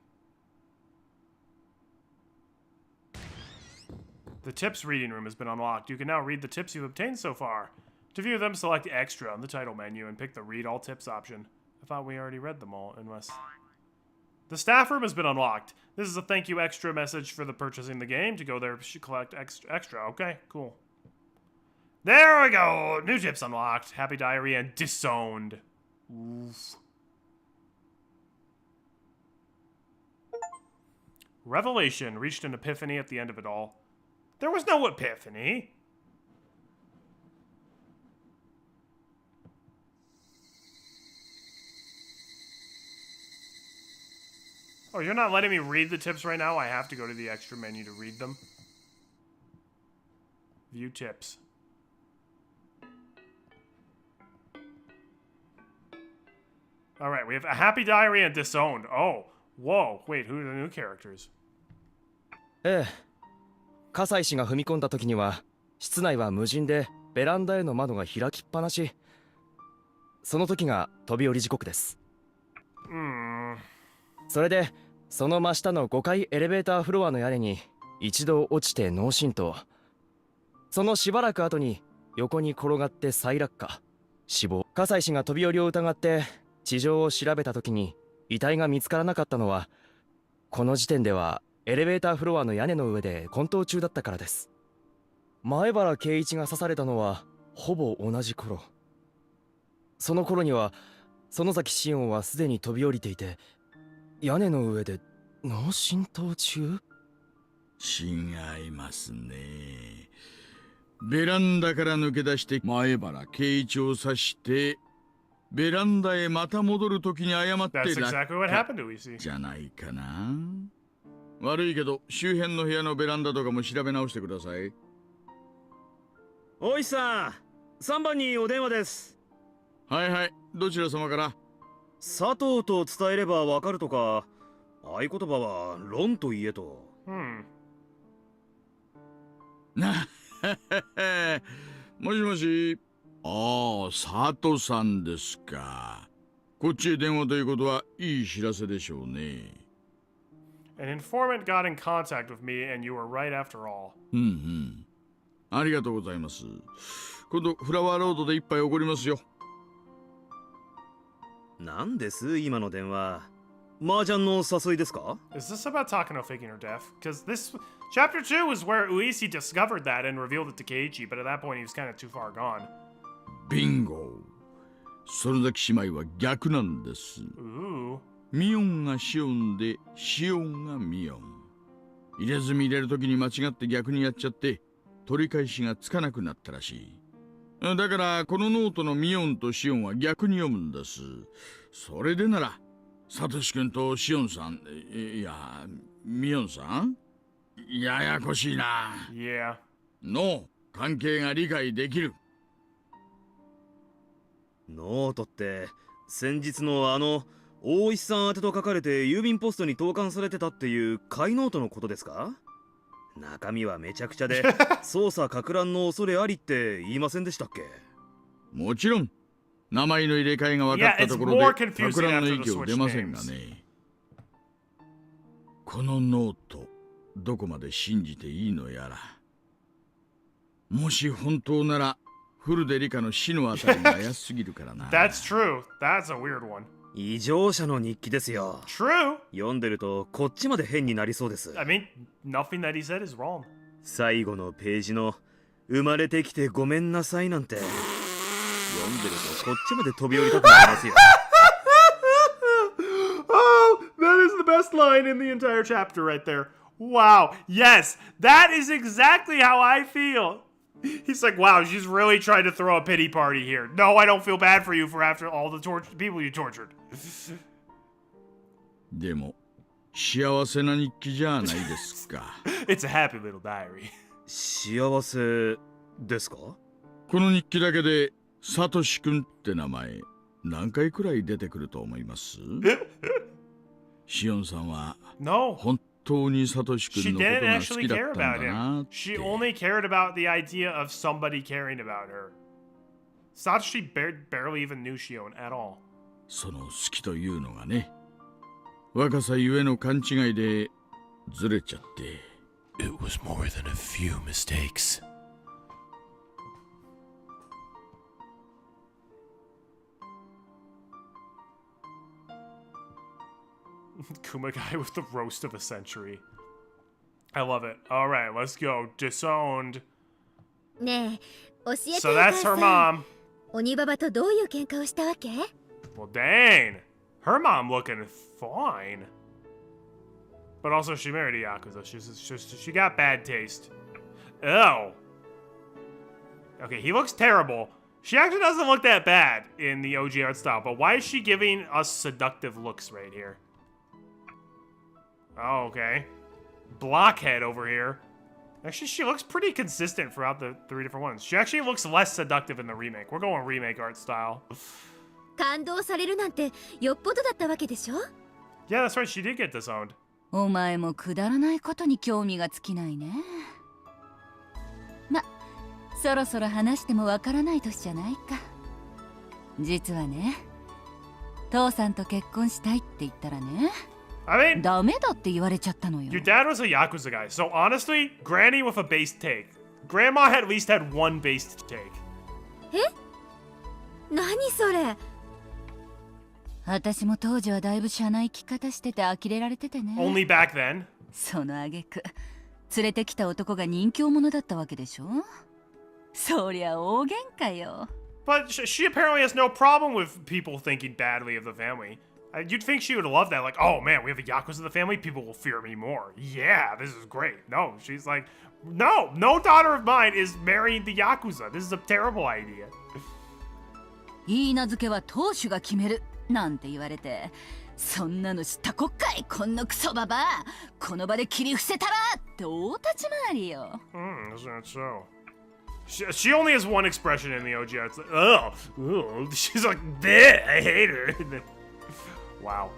The tips reading room has been unlocked. You can now read the tips you've obtained so far. To view them, select Extra on the title menu and pick the Read All Tips option. I thought we already read them all, unless... The staff room has been unlocked. This is a thank you extra message for the purchasing the game. To go there, collect extra. Okay, cool. There we go! New tips unlocked. Happy Diary and Disowned. Oof. Revelation reached an epiphany at the end of it all. There was no epiphany. Oh, you're not letting me read the tips right now? I have to go to the extra menu to read them. View tips. Alright, we have a Happy Diary and Disowned. Oh, whoa. Wait, who are the new characters?
ええ、葛西氏が踏み込んだ時には室内は無人でベランダへの窓が開きっぱなし。その時が飛び降り時刻です。それでその真下の5階エレベーターフロアの屋根に一度落ちて脳震盪。そのしばらく後に横に転がって再落下、死亡。葛西氏が飛び降りを疑って地上を調べた時に遺体が見つからなかったのは、この時点ではエレベーターフロアの屋根の上で混沌中だったからです。前原圭一が刺されたのはほぼ同じ頃。その頃には園崎紫音はすでに飛び降りていて、屋根の上で脳震盪中？
違いますね。ベランダから抜け出して前原圭一を刺してベランダへまた戻るときに誤って落下じゃないかな。悪いけど周辺の部屋のベランダとかも調べ直してください。
おいさん、3番にお電話です。
はいはい、どちら様から？
佐藤と伝えればわかるとか、合言葉は論と言えと。
なもしもし。ああ、佐藤さんですか。こっちへ電話ということはいい知らせでしょうね。
An informant got in contact with me and you were right after all.
ありがとうございます。今度フラワーロードで一杯おごりますよ。
なんです今の電話。麻雀の誘いですか？
Is this about Takano faking her death? Because this chapter 2 was where Uesi discovered that and revealed it to Keiichi, but at that point he was kind of too far gone.
ビンゴ。園崎姉妹は逆なんです。
Ooh.
ミオンがシオンでシオンがミオン。入れ墨入れる時に間違って逆にやっちゃって取り返しがつかなくなったらしい。だからこのノートのミオンとシオンは逆に読むんです。それでならサトシ君とシオンさん、いやミオンさん、ややこしいな。
Yeah.
の関係が理解できる。
ノートって先日の大石さん宛てと書かれて郵便ポストに投函されてたっていう買いノートのことですか？中身はめちゃくちゃで捜査か乱の恐れありって言いませんでしたっけ？
もちろん名前の入れ替えが分かったところで か乱の息を出ませんがね。このノートどこまで信じていいのやら。もし本当ならフルデリカの死のあたりが怪しすぎるからな。
That's true. That's a weird one.
異常者の日記ですよ。
True.
読んでるとこっちまで変になりそうです。
I mean, nothing that he said is wrong.
最後のページの生まれてきてごめんなさいなんて読んでるとこっちまで飛び降りたくなりますよ。
Oh, that is the best line in the entire chapter right there. Wow. Yes, that is exactly how I feel. He's like, wow, she's really trying to throw a pity party here. No, I don't feel bad for you for after all the people you tortured.
でも幸せな日記じゃないですか。
It's a happy little diary.
幸せですか？
この日記だけでサトシ君って名前何回くらい出てくると思います？シオンさんは
No.
本当にサトシ
She
君のこと
didn't
が好
actually
きだ
care
ったん
about
だな
him.
って。
She only cared about the idea of somebody caring about her. Satoshi barely even knew Shion at all.
その好きというのがね、若さゆえの勘違いでずれちゃって。
It was more than a few mistakes. Kumagai with the roast of a century. I love it. All right, let's go. Disowned.
ねえ教えてよ
So that's her
母さん
mom.
鬼ババとどういう喧嘩をしたわけ？
Well, dang. Her mom looking fine. But also, she married a Yakuza. She got bad taste. Ew. Okay, he looks terrible. She actually doesn't look that bad in the OG art style, but why is she giving us seductive looks right here? Oh, okay. Blockhead over here. Actually, she looks pretty consistent throughout the 3 different ones. She actually looks less seductive in the remake. We're going remake art style.
感動されるなんてよっぽどだったわけでしょ？
Yeah, that's right. She did get disowned.
お前もくだらないことに興味が尽きないね。ま、そろそろ話してもわからない年じゃないか。実はね、父さんと結婚したいって言ったらね、
I mean,
ダメだって言われちゃったのよ。
your dad was a Yakuza guy, so honestly, Granny with a based take. Grandma had at least had one based take.
何それ？
私も当時はだいぶ社内生き方してて呆れられててね。
Only back then.
その挙句連れてきた男が人気者だったわけでしょ。そりゃ大喧嘩よ。
But she apparently has no problem with people thinking badly of the family. You'd think she would love that. Like, oh man, we have a Yakuza in the family. People will fear me more. Yeah, this is great. No, she's like, no daughter of mine is marrying the Yakuza. This is a terrible idea.
いい名付けは当主が決めるなんて言われて、そんなの知ったこっかい、こんなクソババア、この場で切り伏せたらって大立ち回りよ。
Isn't that so? She only has one expression in the OG. It's like, ugh. She's like, bleh, I hate her. Wow.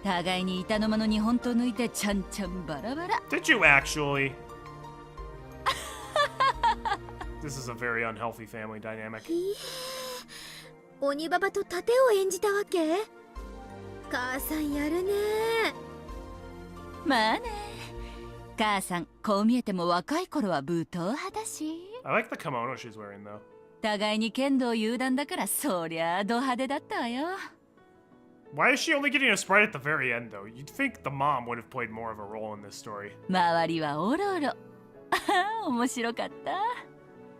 互いに板の間の日本刀抜いてちゃんちゃんバラバラ。
Did you actually? This is a very unhealthy family dynamic.
鬼ババと盾を演じたわけ？母さんやるね。
まあね、母さんこう見えても若い頃は武闘派だし。
I like the kimono she's wearing though.
互いに剣道有段だからそりゃあド派手だったわよ。
Why is she only getting a sprite at the very end though? You'd think the mom would have played more of a role in this story.
周りはおろおろ。面白かった。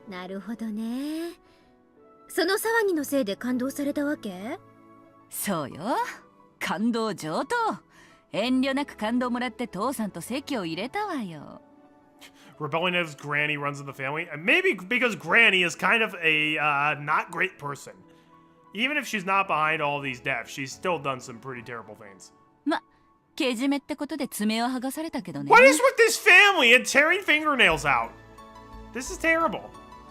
なるほどね。その騒ぎのせいで感動されたわけ？
そうよ。感動上等。遠慮なく感動もらって父さんと籍を入れたわよ。
Rebelling as Granny runs in the family. And maybe because Granny is kind of a not great person. Even if she's not behind all these deaths, she's still done some pretty terrible things.
ま、けじめってことで爪を剥がされたけどね。
What is with this family and tearing fingernails out? This is terrible.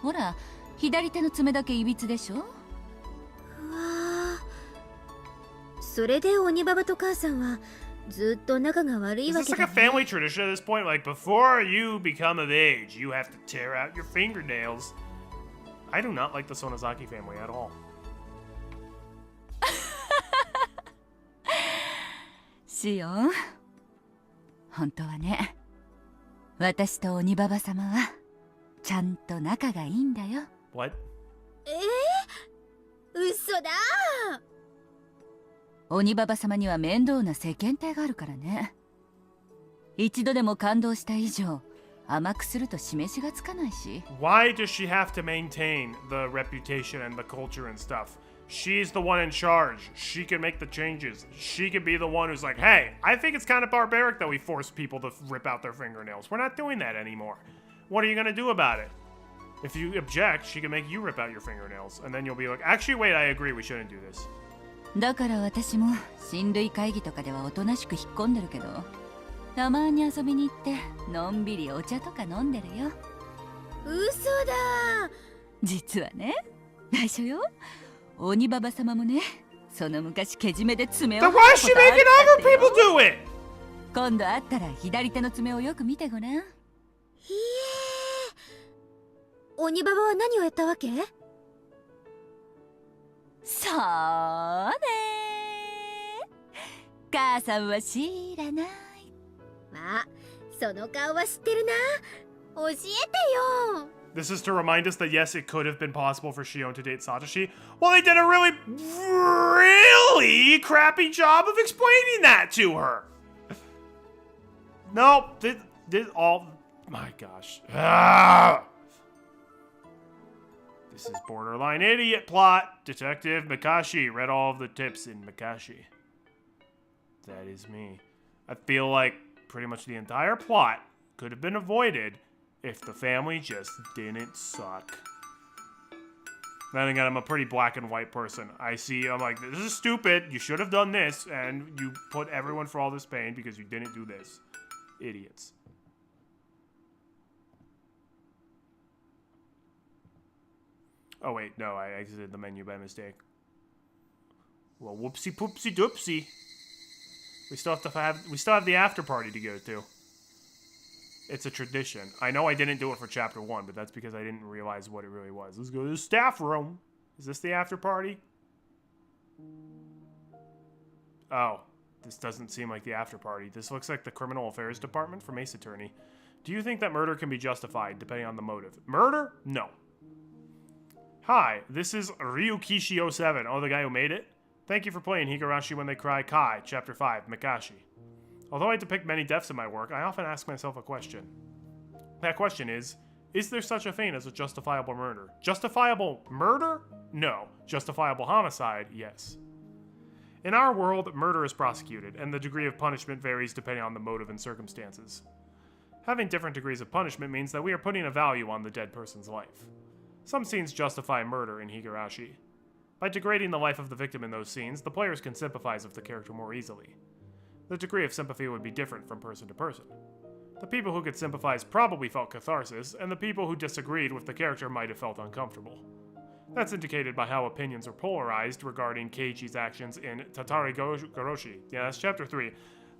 ほら、左手の爪だけいびつでしょ。
うわー。それで鬼ババと母さんはずっと仲が悪い
Is
わ
this
け
like a
だね。
family tradition at this point? Like, before you become of age, you have to tear out your fingernails. I do not like the Sonozaki family at all.
シオン、本当はね、私と鬼ババ様はちゃんと仲がいいんだよ。
What?
嘘だー。
鬼ババ様には面倒な世間体があるからね。一度でも感動した以上、甘くすると示しがつかないし。
Why does she have to maintain the reputation and the culture and stuff? She's the one in charge. She can make the changes. She can be the one who's like, hey, I think it's kind of barbaric that we force people to rip out their fingernails. We're not doing that anymore. What are you going to do about it? If you object, she can make you rip out your fingernails. And then you'll be like, actually, wait, I agree, we shouldn't do this.
だから私も親類会議とかではおとなしく引っ込んでるけど、たまに遊びに行ってのんびりお茶とか飲んでるよ。
嘘だー。
実はね、内緒よ。鬼ババ様もね、その昔けじめで爪を
Then
剥
why
い
is
た
she
ことある
making
んだ
other
ってよ。
people do it?
今度会ったら左手の爪をよく見てごらん。
ひえー。鬼ババは何をやったわけ？
そうね。母さんは知らない。
まあ、その顔は知ってるな。教えてよ。
This is to remind us that yes, it could have been possible for Shion to date Satoshi. Well, they did a really crappy job of explaining that to her. Nope, this all. My gosh. Ah! This is borderline idiot plot. Detective Meakashi read all of the tips in Meakashi. That is me. I feel like pretty much the entire plot could have been avoided if the family just didn't suck. Then again, I'm a pretty black and white person. I'm like, this is stupid. You should have done this, and you put everyone for all this pain because you didn't do this. Idiots. Oh wait, no, I exited the menu by mistake. Well, whoopsie poopsie doopsie. We still have the after party to go to. It's a tradition. I know I didn't do it for chapter 1, but that's because I didn't realize what it really was. Let's go to the staff room. Is this the after party? Oh, this doesn't seem like the after party. This looks like the criminal affairs department from Ace Attorney. Do you think that murder can be justified depending on the motive? Murder? No. Hi, this is Ryukishi07. Oh, the guy who made it? Thank you for playing Higurashi When They Cry Kai, Chapter 5, Meakashi. Although I depict many deaths in my work, I often ask myself a question. That question is there such a thing as a justifiable murder? Justifiable murder? No. Justifiable homicide? Yes. In our world, murder is prosecuted, and the degree of punishment varies depending on the motive and circumstances. Having different degrees of punishment means that we are putting a value on the dead person's life. Some scenes justify murder in Higurashi. By degrading the life of the victim in those scenes, the players can sympathize with the character more easily. The degree of sympathy would be different from person to person. The people who could sympathize probably felt catharsis, and the people who disagreed with the character might have felt uncomfortable. That's indicated by how opinions are polarized regarding Keiichi's actions in Tatari Goroshi. Yeah, that's chapter 3.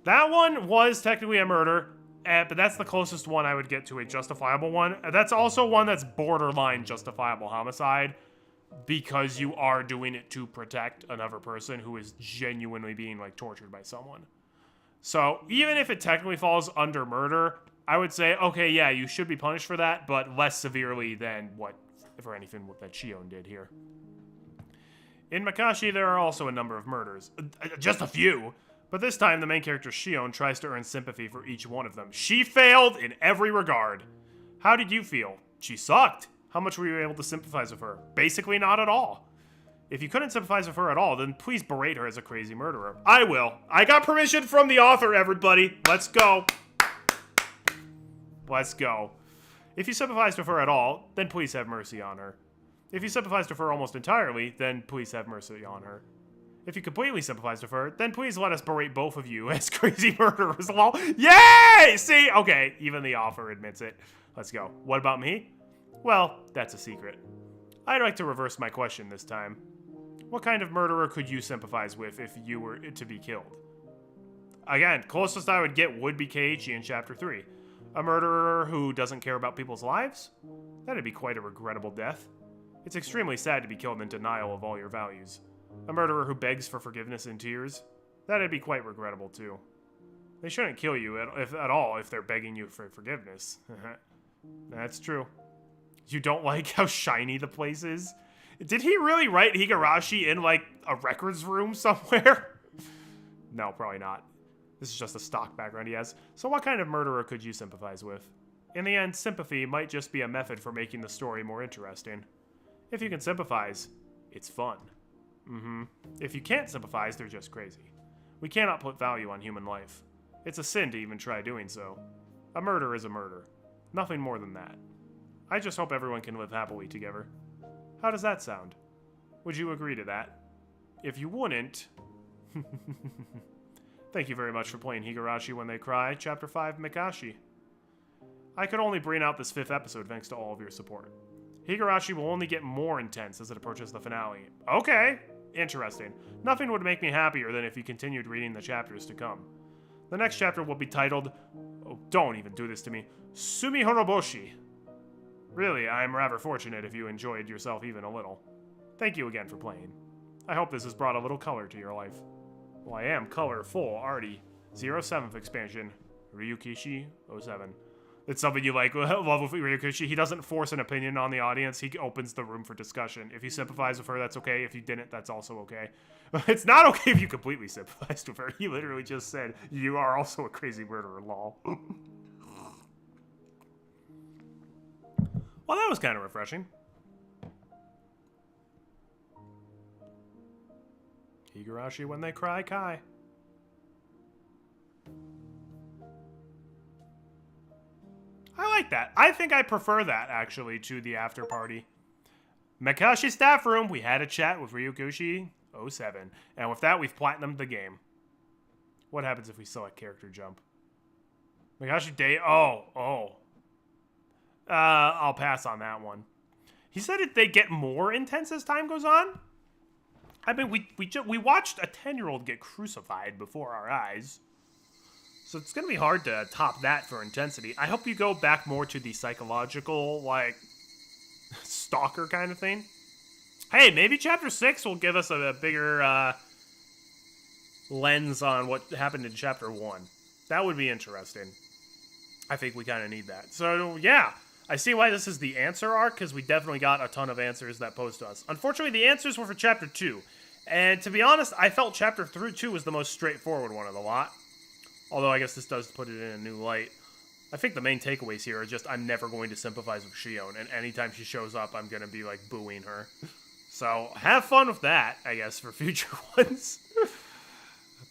That one was technically a murder, but that's the closest one I would get to a justifiable one. That's also one that's borderline justifiable homicide, because you are doing it to protect another person who is genuinely being, like, tortured by someone. So, even if it technically falls under murder, I would say, okay, yeah, you should be punished for that, but less severely than for anything that Shion did here. In Meakashi, there are also a number of murders. Just a few. But this time, the main character Shion tries to earn sympathy for each one of them. She failed in every regard. How did you feel? She sucked. How much were you able to sympathize with her? Basically not at all. If you couldn't sympathize with her at all, then please berate her as a crazy murderer. I will. I got permission from the author, everybody. Let's go. Let's go. If you sympathized with her at all, then please have mercy on her. If you sympathized with her almost entirely, then please have mercy on her. If you completely sympathized with her, then please let us berate both of you as crazy murderers. Lol. Yay! See? Okay, even the author admits it. Let's go. What about me? Well, that's a secret. I'd like to reverse my question this time. What kind of murderer could you sympathize with if you were to be killed? Again, closest I would get would be Keiichi in Chapter 3. A murderer who doesn't care about people's lives? That'd be quite a regrettable death. It's extremely sad to be killed in denial of all your values. A murderer who begs for forgiveness in tears? That'd be quite regrettable too. They shouldn't kill you at all if they're begging you for forgiveness. That's true. You don't like how shiny the place is? Did he really write Higurashi in, like, a records room somewhere? No, probably not. This is just a stock background he has. So what kind of murderer could you sympathize with? In the end, sympathy might just be a method for making the story more interesting. If you can sympathize, it's fun. If you can't sympathize, they're just crazy. We cannot put value on human life. It's a sin to even try doing so. A murder is a murder. Nothing more than that. I just hope everyone can live happily together. How does that sound? Would you agree to that? If you wouldn't... Thank you very much for playing Higurashi When They Cry, Chapter 5, Meakashi. I could only bring out this 5th episode thanks to all of your support. Higurashi will only get more intense as it approaches the finale. Okay, interesting. Nothing would make me happier than if you continued reading the chapters to come. The next chapter will be titled... Oh, don't even do this to me. Sumi Horoboshi. Really, I am rather fortunate if you enjoyed yourself even a little. Thank you again for playing. I hope this has brought a little color to your life. Well, I am colorful already. 07th expansion. Ryukishi 07. It's something you like. Love with Ryukishi. He doesn't force an opinion on the audience. He opens the room for discussion. If you sympathize with her, that's okay. If you didn't, that's also okay. It's not okay if you completely sympathized with her. He literally just said, you are also a crazy murderer, lol. Well, that was kind of refreshing. Higurashi When They Cry, Kai. I like that. I think I prefer that, actually, to the after party. Meakashi staff room. We had a chat with Ryukushi 07. And with that, we've platinumed the game. What happens if we select character jump? Meakashi day. Oh. I'll pass on that one. He said they get more intense as time goes on. I mean, we watched a 10-year-old get crucified before our eyes. So it's going to be hard to top that for intensity. I hope you go back more to the psychological, like, stalker kind of thing. Hey, maybe Chapter 6 will give us a bigger lens on what happened in Chapter 1. That would be interesting. I think we kind of need that. So, yeah. I see why this is the answer arc, because we definitely got a ton of answers that posed to us. Unfortunately, the answers were for Chapter 2. And to be honest, I felt Chapter 2 was the most straightforward one of the lot. Although I guess this does put it in a new light. I think the main takeaways here are just I'm never going to sympathize with Shion, and anytime she shows up, I'm going to be, like, booing her. So, have fun with that, I guess, for future ones.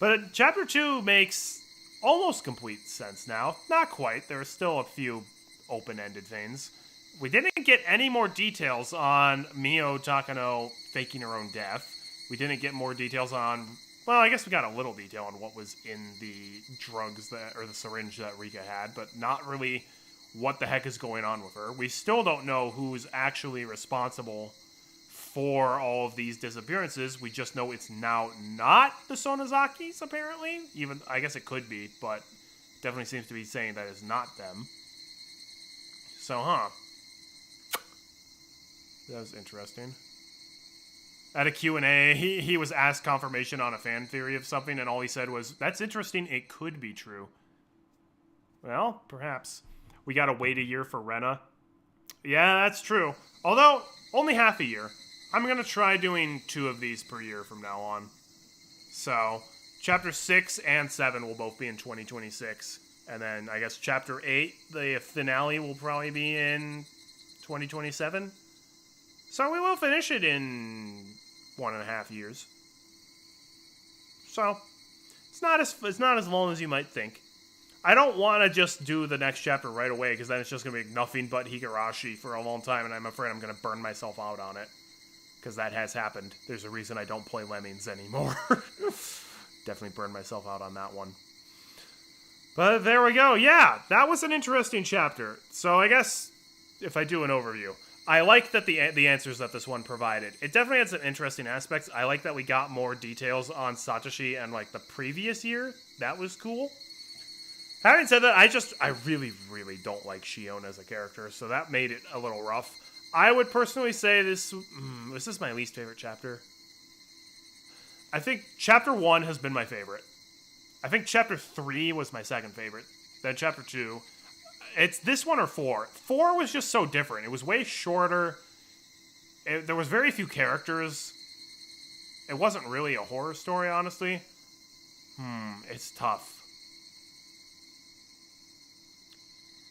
But Chapter 2 makes almost complete sense now. Not quite. There are still a few open-ended things. We didn't get any more details on Mio Takano faking her own death. We didn't get more details on... Well, I guess we got a little detail on what was in the drugs or the syringe that Rika had, but not really what the heck is going on with her. We still don't know who's actually responsible for all of these disappearances. We just know it's now not the Sonozakis, apparently. Even, I guess it could be, but definitely seems to be saying that it's not them. So, that was interesting. At a Q&A, he was asked confirmation on a fan theory of something, and all he said was, that's interesting, it could be true. Well, perhaps. We gotta wait a year for Rena. Yeah, that's true. Although, only half a year. I'm gonna try doing 2 of these per year from now on. So, Chapter 6 and 7 will both be in 2026. And then, I guess, Chapter 8, the finale, will probably be in 2027. So, we will finish it in 1.5 years. So, it's not as long as you might think. I don't want to just do the next chapter right away, because then it's just going to be nothing but Higurashi for a long time, and I'm afraid I'm going to burn myself out on it. Because that has happened. There's a reason I don't play Lemmings anymore. Definitely burned myself out on that one. But there we go. Yeah, that was an interesting chapter. So I guess, if I do an overview, I like that the answers that this one provided. It definitely had some interesting aspects. I like that we got more details on Satoshi and, like, the previous year. That was cool. Having said that, I really, really don't like Shion as a character, so that made it a little rough. I would personally say this is my least favorite chapter. I think Chapter 1 has been my favorite. I think Chapter 3 was my second favorite. Then Chapter 2. It's this one or 4. 4 was just so different. It was way shorter. There was very few characters. It wasn't really a horror story, honestly. It's tough.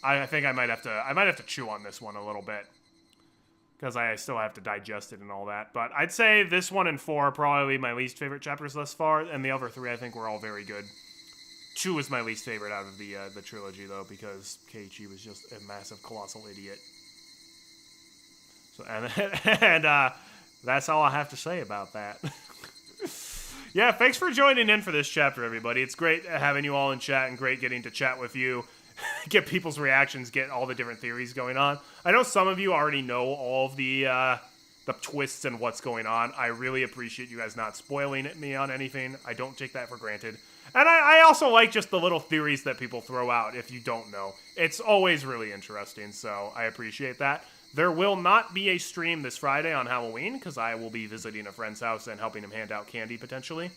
I think I might have to chew on this one a little bit, because I still have to digest it and all that. But I'd say this one and 4 are probably my least favorite chapters thus far, and the other 3 I think were all very good. 2 is my least favorite out of the trilogy, though, because Keiichi was just a massive, colossal idiot. So and that's all I have to say about that. Yeah, thanks for joining in for this chapter, everybody. It's great having you all in chat, and great getting to chat with you. Get people's reactions, get all the different theories going on. I know some of you already know all of the twists and what's going on. I really appreciate you guys not spoiling me on anything. I don't take that for granted. And I also like just the little theories that people throw out if you don't know. It's always really interesting, so I appreciate that. There will not be a stream this Friday on Halloween, because I will be visiting a friend's house and helping him hand out candy, potentially.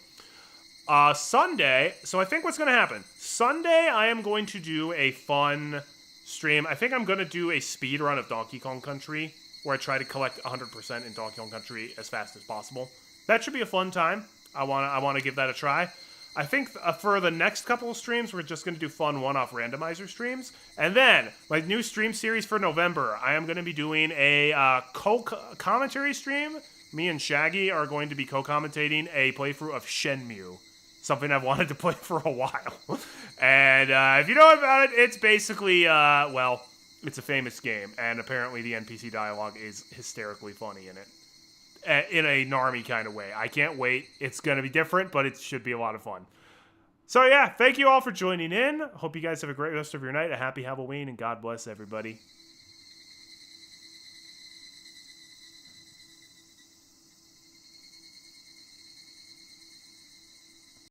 Sunday, so I think what's going to happen, Sunday I am going to do a fun stream. I think I'm going to do a speed run of Donkey Kong Country, where I try to collect 100% in Donkey Kong Country as fast as possible. That should be a fun time. I want to give that a try. I think for the next couple of streams, we're just going to do fun one-off randomizer streams. And then, my new stream series for November, I am going to be doing a co-commentary stream. Me and Shaggy are going to be co-commentating a playthrough of Shenmue. Something I've wanted to play for a while. And if you know about it, it's basically, well, it's a famous game. And apparently the NPC dialogue is hysterically funny in it. In a normie kind of way. I can't wait. It's going to be different, but it should be a lot of fun. So yeah, thank you all for joining in. Hope you guys have a great rest of your night. A happy Halloween, and God bless everybody.